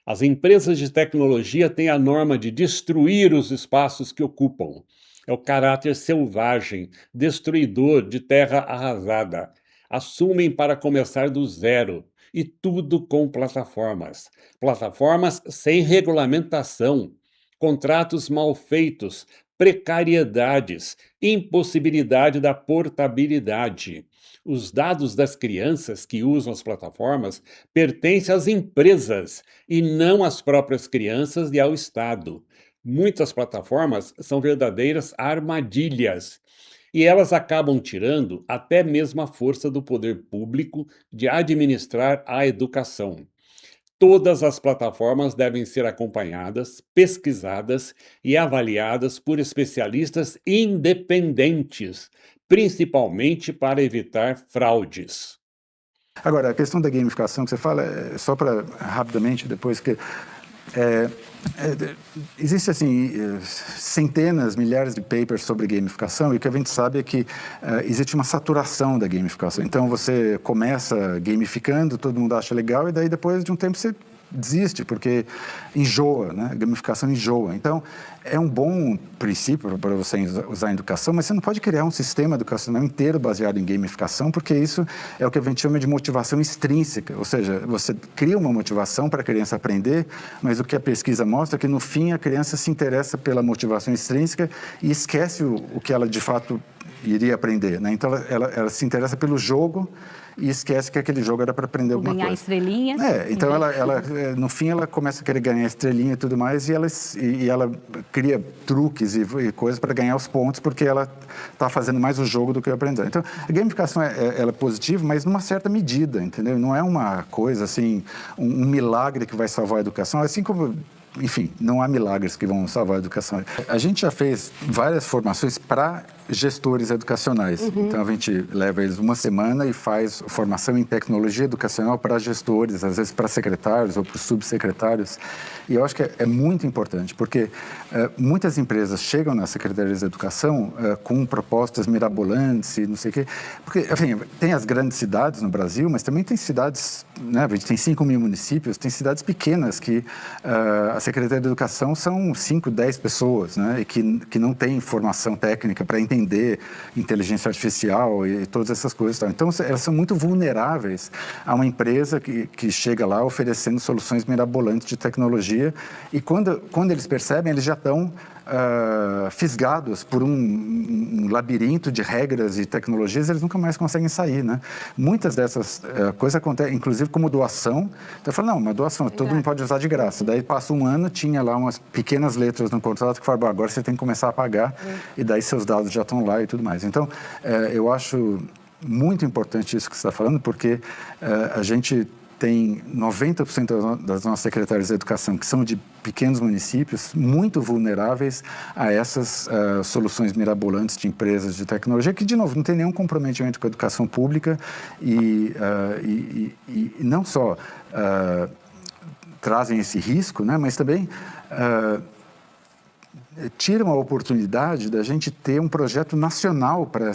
As empresas de tecnologia têm a norma de destruir os espaços que ocupam. É o caráter selvagem, destruidor de terra arrasada. Assumem para começar do zero. E tudo com plataformas. Plataformas sem regulamentação, contratos mal feitos, precariedades, impossibilidade da portabilidade. Os dados das crianças que usam as plataformas pertencem às empresas e não às próprias crianças e ao Estado. Muitas plataformas são verdadeiras armadilhas e elas acabam tirando até mesmo a força do poder público de administrar a educação. Todas as plataformas devem ser acompanhadas, pesquisadas e avaliadas por especialistas independentes, principalmente para evitar fraudes. Agora, a questão da gamificação que você fala, só para rapidamente depois que... Existem assim, centenas, milhares de papers sobre gamificação e o que a gente sabe é que existe uma saturação da gamificação. Então, você começa gamificando, todo mundo acha legal e daí depois de um tempo você desiste, porque enjoa, né? A gamificação enjoa. Então, é um bom princípio para você usar em educação, mas você não pode criar um sistema educacional inteiro baseado em gamificação, porque isso é o que a gente chama de motivação extrínseca, ou seja, você cria uma motivação para a criança aprender, mas o que a pesquisa mostra é que, no fim, a criança se interessa pela motivação extrínseca e esquece o que ela, de fato, iria aprender, né? Então, ela se interessa pelo jogo e esquece que aquele jogo era para aprender alguma coisa. Ganhar estrelinha. Então, no fim, ela começa a querer ganhar estrelinha e tudo mais, e ela cria truques e coisas para ganhar os pontos, porque ela está fazendo mais o jogo do que o aprendizado. Então, a gamificação ela é positiva, mas numa certa medida, entendeu? Não é uma coisa assim, um milagre que vai salvar a educação, assim como... Enfim, não há milagres que vão salvar a educação. A gente já fez várias formações para gestores educacionais. Então, a gente leva eles uma semana e faz formação em tecnologia educacional para gestores, às vezes para secretários ou para subsecretários. E eu acho que é muito importante, porque muitas empresas chegam na Secretaria de Educação com propostas mirabolantes e não sei o quê. Porque, enfim, tem as grandes cidades no Brasil, mas também tem cidades, né, a gente tem 5.000 municípios, tem cidades pequenas que as Secretaria de Educação são 5, 10 pessoas, né, e que não têm formação técnica para entender inteligência artificial e todas essas coisas. Então, elas são muito vulneráveis a uma empresa que chega lá oferecendo soluções mirabolantes de tecnologia e quando eles percebem, eles já estão fisgados por um labirinto de regras e tecnologias, eles nunca mais conseguem sair, né? Muitas dessas coisas acontecem, inclusive como doação. Então, eu falo, não, uma doação, todo mundo pode usar de graça. Daí passa um ano, tinha lá umas pequenas letras no contrato que falam, agora você tem que começar a pagar, e daí seus dados já estão lá e tudo mais. Então, eu acho muito importante isso que você está falando, porque a gente tem 90% das nossas secretárias de educação que são de pequenos municípios muito vulneráveis a essas soluções mirabolantes de empresas de tecnologia que, de novo, não tem nenhum comprometimento com a educação pública e não só trazem esse risco, né, mas também tiram a oportunidade da gente ter um projeto nacional para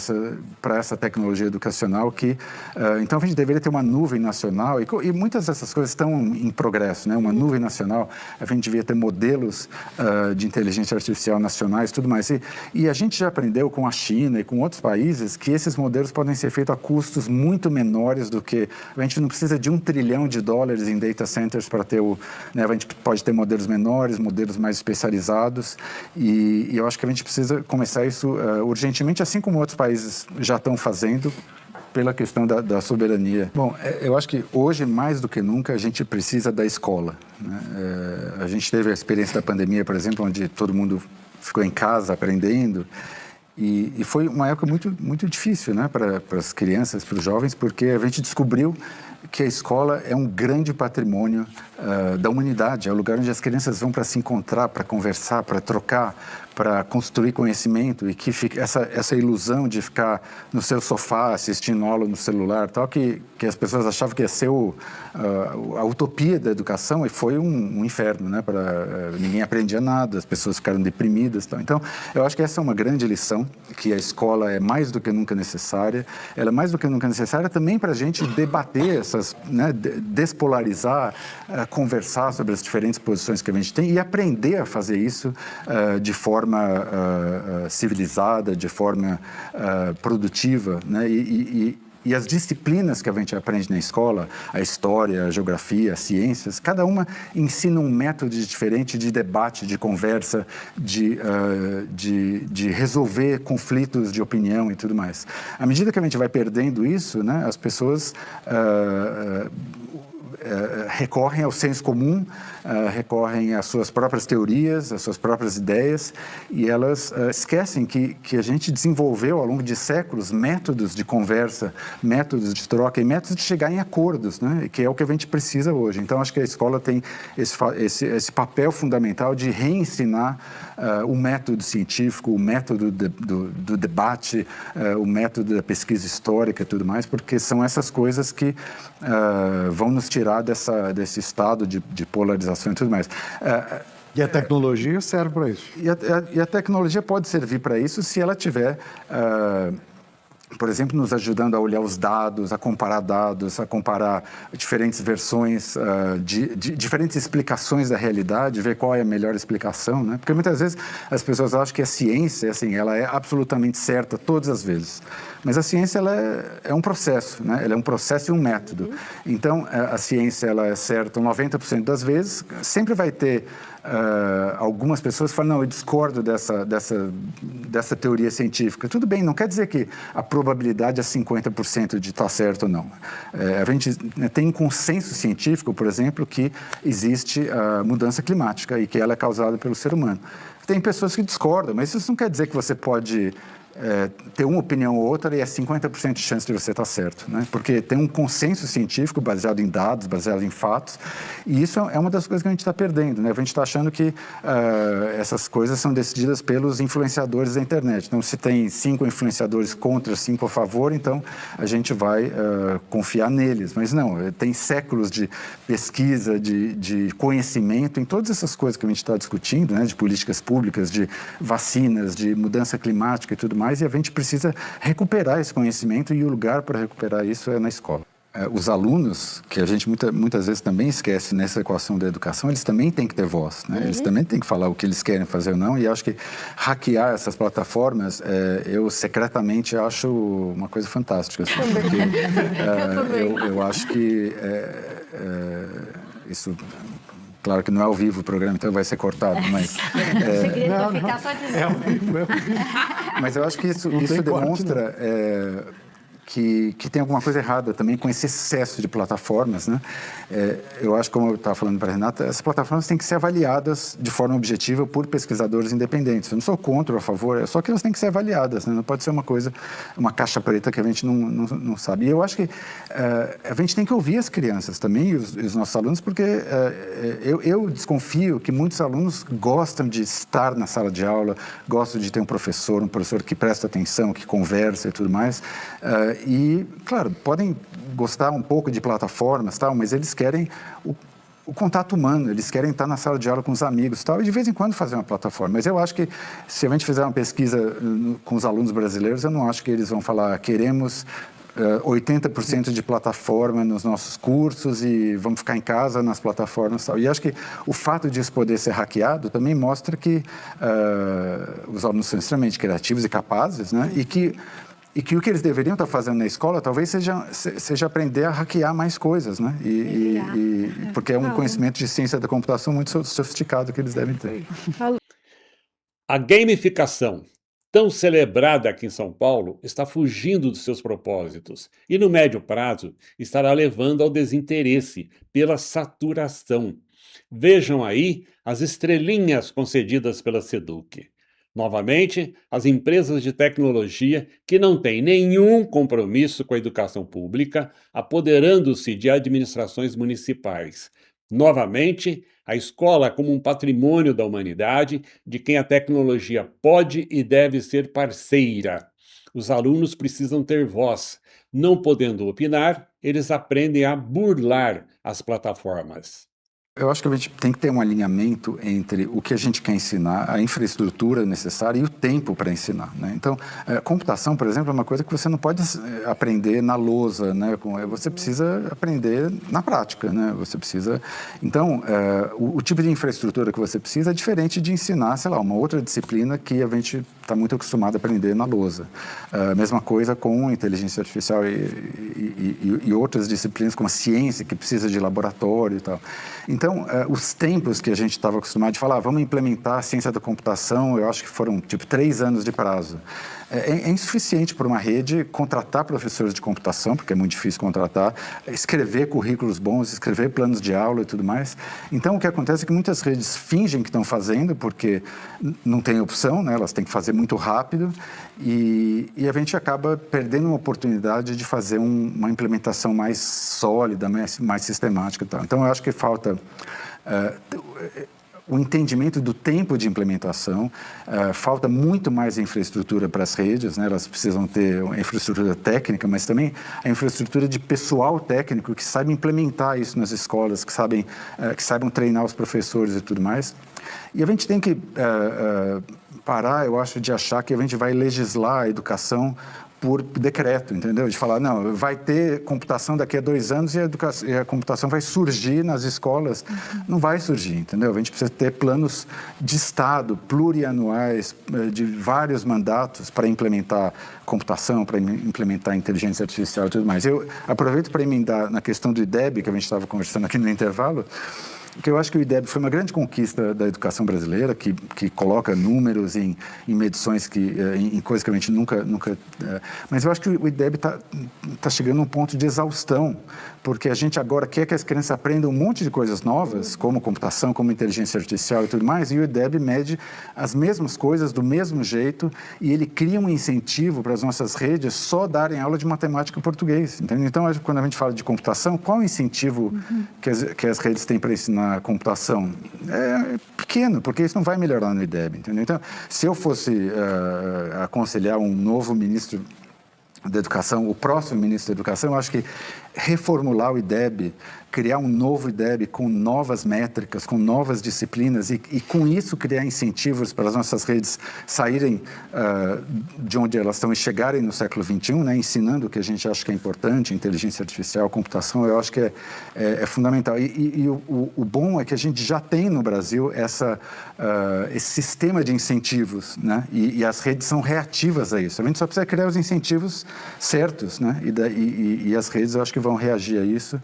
essa tecnologia educacional que, então, a gente deveria ter uma nuvem nacional e muitas dessas coisas estão em progresso, né? Uma nuvem nacional, a gente devia ter modelos de inteligência artificial nacionais e tudo mais. E a gente já aprendeu com a China e com outros países que esses modelos podem ser feitos a custos muito menores do que... A gente não precisa de $1 trilhão em data centers para ter né? A gente pode ter modelos menores, modelos mais especializados. E eu acho que a gente precisa começar isso urgentemente, assim como outros países já estão fazendo, pela questão da soberania. Bom, eu acho que hoje, mais do que nunca, a gente precisa da escola, né? A gente teve a experiência da pandemia, por exemplo, onde todo mundo ficou em casa aprendendo, e foi uma época muito, muito difícil, né, para as crianças, para os jovens, porque a gente descobriu que a escola é um grande patrimônio da humanidade, é o lugar onde as crianças vão para se encontrar, para conversar, para trocar, para construir conhecimento, e que fica essa ilusão de ficar no seu sofá assistindo aula no celular, tal, que as pessoas achavam que ia ser a utopia da educação, e foi um inferno, né? Ninguém aprendia nada, as pessoas ficaram deprimidas, tal. Então, eu acho que essa é uma grande lição, que a escola é mais do que nunca necessária. Ela é mais do que nunca necessária também para a gente debater né, despolarizar, conversar sobre as diferentes posições que a gente tem e aprender a fazer isso de forma civilizada, de forma produtiva, né? E as disciplinas que a gente aprende na escola, a história, a geografia, as ciências, cada uma ensina um método diferente de debate, de conversa, de resolver conflitos de opinião e tudo mais. À medida que a gente vai perdendo isso, né, as pessoas recorrem ao senso comum, recorrem às suas próprias teorias, às suas próprias ideias, e elas esquecem que a gente desenvolveu ao longo de séculos métodos de conversa, métodos de troca e métodos de chegar em acordos, né? Que é o que a gente precisa hoje. Então, acho que a escola tem esse papel fundamental de reensinar o método científico, o método do debate, o método da pesquisa histórica e tudo mais, porque são essas coisas que vão nos tirar desse estado de polarização e tudo mais. E a tecnologia serve para isso? E a tecnologia pode servir para isso se ela tiver... por exemplo, nos ajudando a olhar os dados, a comparar diferentes versões, diferentes explicações da realidade, ver qual é a melhor explicação, né? Porque muitas vezes as pessoas acham que a ciência, assim, ela é absolutamente certa todas as vezes. Mas a ciência, ela é um processo, né? Ela é um processo e um método. Então, a ciência, ela é certa 90% das vezes. Sempre vai ter algumas pessoas que falam, não, eu discordo dessa teoria científica. Tudo bem, não quer dizer que a probabilidade é 50% de estar certo ou não. A gente tem um consenso científico, por exemplo, que existe a mudança climática e que ela é causada pelo ser humano. Tem pessoas que discordam, mas isso não quer dizer que você pode... ter uma opinião ou outra e é 50% de chance de você estar certo, né? Porque tem um consenso científico baseado em dados, baseado em fatos, e isso é uma das coisas que a gente está perdendo, né? A gente está achando que essas coisas são decididas pelos influenciadores da internet. Então, se tem 5 influenciadores contra, 5 a favor, então a gente vai confiar neles. Mas não, tem séculos de pesquisa, de conhecimento em todas essas coisas que a gente está discutindo, né? De políticas públicas, de vacinas, de mudança climática e tudo mais, e a gente precisa recuperar esse conhecimento, e o lugar para recuperar isso é na escola. os alunos, que a gente muitas vezes também esquece nessa equação da educação, eles também têm que ter voz, né? Eles também têm que falar o que eles querem fazer ou não, e acho que hackear essas plataformas, eu secretamente acho uma coisa fantástica. Assim, porque, eu acho que isso... Claro que não é ao vivo o programa, então vai ser cortado, mas... Segredo vai ficar só de novo. Mas eu acho que isso demonstra que tem alguma coisa errada também com esse excesso de plataformas, né? Eu acho, como eu estava falando para a Renata, essas plataformas têm que ser avaliadas de forma objetiva por pesquisadores independentes. Eu não sou contra ou a favor, é só que elas têm que ser avaliadas, né? Não pode ser uma coisa, uma caixa preta que a gente não sabe. E eu acho que a gente tem que ouvir as crianças também e os nossos alunos, porque eu desconfio que muitos alunos gostam de estar na sala de aula, gostam de ter um professor que presta atenção, que conversa e tudo mais. E, claro, podem gostar um pouco de plataformas, tal, mas eles querem o contato humano, eles querem estar na sala de aula com os amigos, tal, e de vez em quando fazer uma plataforma. Mas eu acho que se a gente fizer uma pesquisa com os alunos brasileiros, eu não acho que eles vão falar, queremos 80% de plataforma nos nossos cursos e vamos ficar em casa nas plataformas, tal. E acho que o fato disso poder ser hackeado também mostra que os alunos são extremamente criativos e capazes, né? E que o que eles deveriam estar fazendo na escola talvez seja aprender a hackear mais coisas, né? Porque é um conhecimento de ciência da computação muito sofisticado que eles devem ter. A gamificação, tão celebrada aqui em São Paulo, está fugindo dos seus propósitos e, no médio prazo, estará levando ao desinteresse pela saturação. Vejam aí as estrelinhas concedidas pela Seduc. Novamente, as empresas de tecnologia que não têm nenhum compromisso com a educação pública, apoderando-se de administrações municipais. Novamente, a escola como um patrimônio da humanidade, de quem a tecnologia pode e deve ser parceira. Os alunos precisam ter voz. Não podendo opinar, eles aprendem a burlar as plataformas. Eu acho que a gente tem que ter um alinhamento entre o que a gente quer ensinar, a infraestrutura necessária e o tempo para ensinar, né? Então, computação, por exemplo, é uma coisa que você não pode aprender na lousa, né? Você precisa aprender na prática, né? Você precisa... Então, o tipo de infraestrutura que você precisa é diferente de ensinar, sei lá, uma outra disciplina que a gente está muito acostumado a aprender na lousa. Mesma coisa com inteligência artificial e outras disciplinas, como a ciência, que precisa de laboratório e tal. Então, os tempos que a gente estava acostumado de falar, vamos implementar a ciência da computação, eu acho que foram, 3 anos de prazo. É insuficiente para uma rede contratar professores de computação, porque é muito difícil contratar, escrever currículos bons, escrever planos de aula e tudo mais. Então, o que acontece é que muitas redes fingem que estão fazendo, porque não tem opção, né? Elas têm que fazer muito rápido, e a gente acaba perdendo uma oportunidade de fazer uma implementação mais sólida, mais sistemática e tal. Então, eu acho que falta... o entendimento do tempo de implementação, falta muito mais infraestrutura para as redes, né? Elas precisam ter uma infraestrutura técnica, mas também a infraestrutura de pessoal técnico que saiba implementar isso nas escolas, que saibam treinar os professores e tudo mais. E a gente tem que parar, eu acho, de achar que a gente vai legislar a educação por decreto, entendeu? De falar, não, vai ter computação daqui a 2 anos e a computação vai surgir nas escolas. Não vai surgir, entendeu? A gente precisa ter planos de Estado, plurianuais, de vários mandatos para implementar computação, para implementar inteligência artificial e tudo mais. Eu aproveito para emendar na questão do IDEB, que a gente estava conversando aqui no intervalo, porque eu acho que o IDEB foi uma grande conquista da educação brasileira, que coloca números em medições, em coisas que a gente nunca... Mas eu acho que o IDEB está chegando a um ponto de exaustão, porque a gente agora quer que as crianças aprendam um monte de coisas novas, como computação, como inteligência artificial e tudo mais, e o IDEB mede as mesmas coisas do mesmo jeito, e ele cria um incentivo para as nossas redes só darem aula de matemática e português. Entende? Então, quando a gente fala de computação, qual é o incentivo que as redes têm para ensinar a computação? É pequeno, porque isso não vai melhorar no IDEB. Entendeu? Então, se eu fosse aconselhar um novo ministro da Educação, o próximo ministro da Educação, eu acho que reformular o IDEB criar um novo IDEB com novas métricas, com novas disciplinas e com isso criar incentivos para as nossas redes saírem de onde elas estão e chegarem no século XXI, né, ensinando o que a gente acha que é importante, inteligência artificial, computação, eu acho que é fundamental. E o bom é que a gente já tem no Brasil esse sistema de incentivos, né, e as redes são reativas a isso. A gente só precisa criar os incentivos certos, né, e as redes eu acho que vão reagir a isso.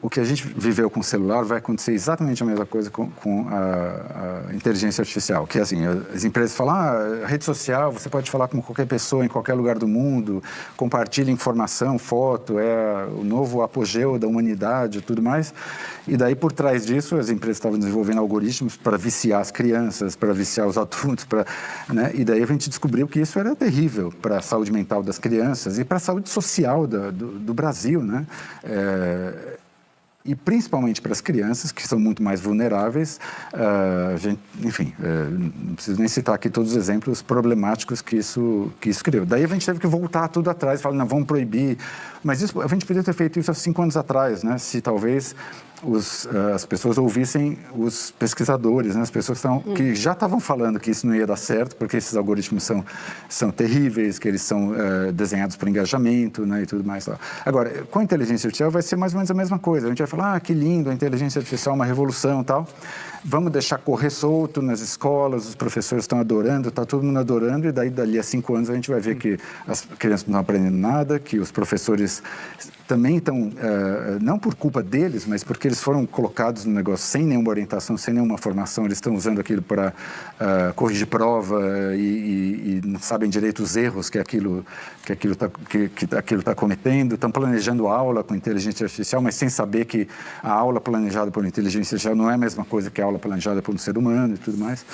O que a gente viveu com o celular vai acontecer exatamente a mesma coisa com a inteligência artificial, que é assim, as empresas falam, rede social, você pode falar com qualquer pessoa em qualquer lugar do mundo, compartilha informação, foto, é o novo apogeu da humanidade e tudo mais, e daí por trás disso as empresas estavam desenvolvendo algoritmos para viciar as crianças, para viciar os adultos, né? E daí a gente descobriu que isso era terrível para a saúde mental das crianças e para a saúde social do Brasil, né? E principalmente para as crianças, que são muito mais vulneráveis, enfim, não preciso nem citar aqui todos os exemplos problemáticos que isso criou. Daí a gente teve que voltar tudo atrás, falar, não, vamos proibir. Mas isso, a gente podia ter feito isso há 5 anos atrás, né? Se talvez as pessoas ouvissem os pesquisadores, né? As pessoas que já estavam falando que isso não ia dar certo, porque esses algoritmos são terríveis, que eles são desenhados para engajamento, né? E tudo mais lá. Agora, com a inteligência artificial vai ser mais ou menos a mesma coisa. A gente vai falar, que lindo, a inteligência artificial é uma revolução e tal. Vamos deixar correr solto nas escolas, os professores estão adorando, está todo mundo adorando, e daí dali a 5 anos a gente vai ver que as crianças não estão aprendendo nada, que os professores também estão, não por culpa deles, mas porque eles foram colocados no negócio sem nenhuma orientação, sem nenhuma formação, eles estão usando aquilo para corrigir prova e não sabem direito os erros que aquilo está cometendo, estão planejando aula com inteligência artificial, mas sem saber que a aula planejada por inteligência artificial não é a mesma coisa que a aula planejada por um ser humano e tudo mais.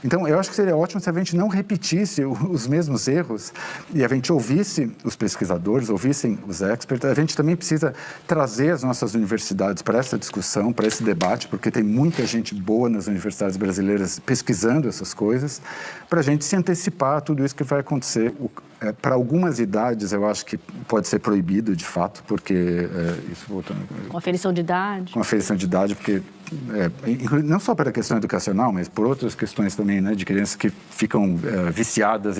Então, eu acho que seria ótimo se a gente não repetisse os mesmos erros e a gente ouvisse os pesquisadores, ouvissem os experts. A gente também precisa trazer as nossas universidades para essa discussão, para esse debate, porque tem muita gente boa nas universidades brasileiras pesquisando essas coisas, para a gente se antecipar a tudo isso que vai acontecer. Para algumas idades, eu acho que pode ser proibido, de fato, porque isso voltando... Com aferição de idade. Com aferição de idade, porque não só pela questão educacional, mas por outras questões também, né, de crianças que ficam viciadas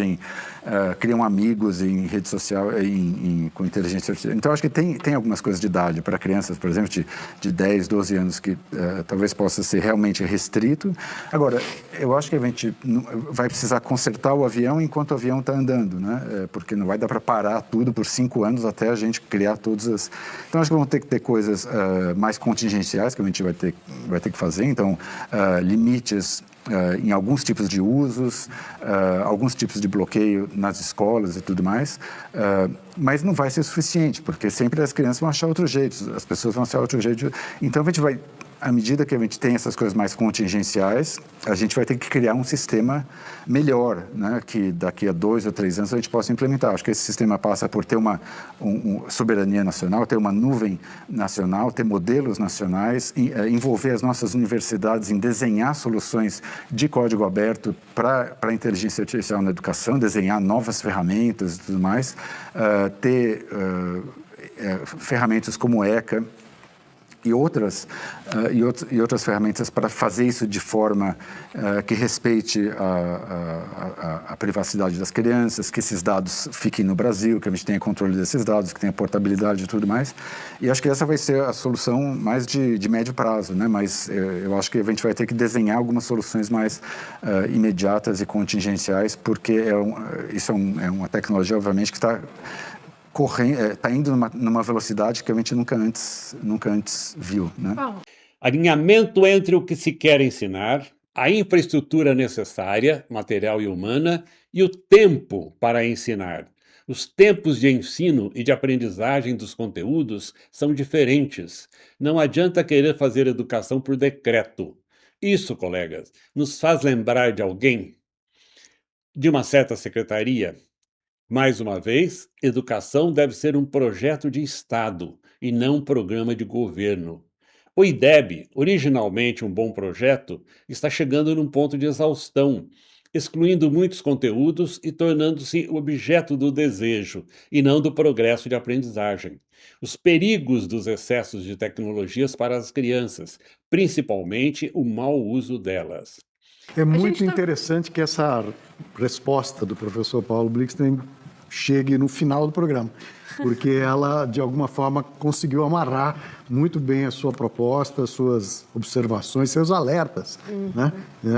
criam amigos em rede social, com inteligência artificial. Então, acho que tem algumas coisas de idade para crianças, por exemplo, de 10, 12 anos, que talvez possa ser realmente restrito. Agora, eu acho que a gente vai precisar consertar o avião enquanto o avião está andando, né? Porque não vai dar para parar tudo por 5 anos até a gente criar todas as... Então, acho que vão ter que ter coisas mais contingenciais que a gente vai ter que fazer. Então, limites em alguns tipos de usos, alguns tipos de bloqueio nas escolas e tudo mais, mas não vai ser suficiente, porque sempre as crianças vão achar outro jeito, as pessoas vão achar outro jeito. Então, a gente vai... À medida que a gente tem essas coisas mais contingenciais, a gente vai ter que criar um sistema melhor, né? Que daqui a 2 ou 3 anos a gente possa implementar. Acho que esse sistema passa por ter uma soberania nacional, ter uma nuvem nacional, ter modelos nacionais, envolver as nossas universidades em desenhar soluções de código aberto para a inteligência artificial na educação, desenhar novas ferramentas e tudo mais, ter ferramentas como o ECA, e outras ferramentas para fazer isso de forma que respeite a privacidade das crianças, que esses dados fiquem no Brasil, que a gente tenha controle desses dados, que tenha portabilidade e tudo mais. E acho que essa vai ser a solução mais de médio prazo, né? Mas eu acho que a gente vai ter que desenhar algumas soluções mais imediatas e contingenciais, porque isso é uma tecnologia, obviamente, que está indo numa velocidade que a gente nunca antes viu, né? Alinhamento entre o que se quer ensinar, a infraestrutura necessária, material e humana, e o tempo para ensinar. Os tempos de ensino e de aprendizagem dos conteúdos são diferentes. Não adianta querer fazer educação por decreto. Isso, colegas, nos faz lembrar de alguém, de uma certa secretaria. Mais uma vez, educação deve ser um projeto de Estado e não um programa de governo. O IDEB, originalmente um bom projeto, está chegando num ponto de exaustão excluindo muitos conteúdos e tornando-se objeto do desejo e não do progresso de aprendizagem. Os perigos dos excessos de tecnologias para as crianças, principalmente o mau uso delas. É muito interessante que essa resposta do professor Paulo Blixten chegue no final do programa, porque ela, de alguma forma, conseguiu amarrar muito bem a sua proposta, suas observações, seus alertas, né?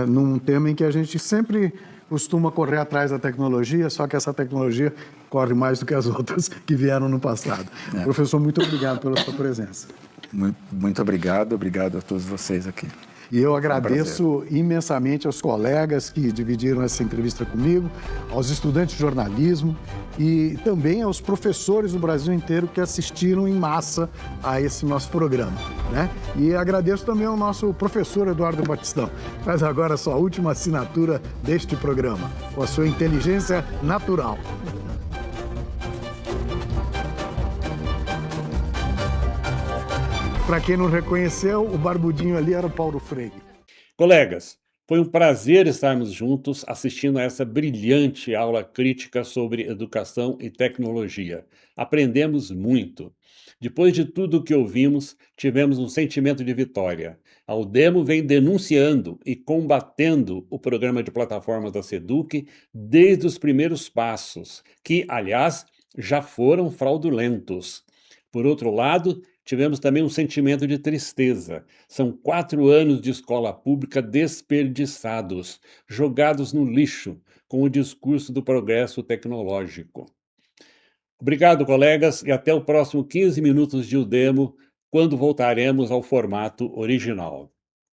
Num tema em que a gente sempre costuma correr atrás da tecnologia, só que essa tecnologia corre mais do que as outras que vieram no passado. Professor, muito obrigado pela sua presença. Muito obrigado a todos vocês aqui. E eu agradeço imensamente aos colegas que dividiram essa entrevista comigo, aos estudantes de jornalismo e também aos professores do Brasil inteiro que assistiram em massa a esse nosso programa, né? E agradeço também ao nosso professor Eduardo Batistão, que faz agora a sua última assinatura deste programa, com a sua inteligência natural. Para quem não reconheceu, o barbudinho ali era o Paulo Freire. Colegas, foi um prazer estarmos juntos assistindo a essa brilhante aula crítica sobre educação e tecnologia. Aprendemos muito. Depois de tudo o que ouvimos, tivemos um sentimento de vitória. A Udemo vem denunciando e combatendo o programa de plataformas da SEDUC desde os primeiros passos, que, aliás, já foram fraudulentos. Por outro lado, tivemos também um sentimento de tristeza. São 4 anos de escola pública desperdiçados, jogados no lixo, com o discurso do progresso tecnológico. Obrigado, colegas, e até o próximo 15 minutos de Udemo, quando voltaremos ao formato original.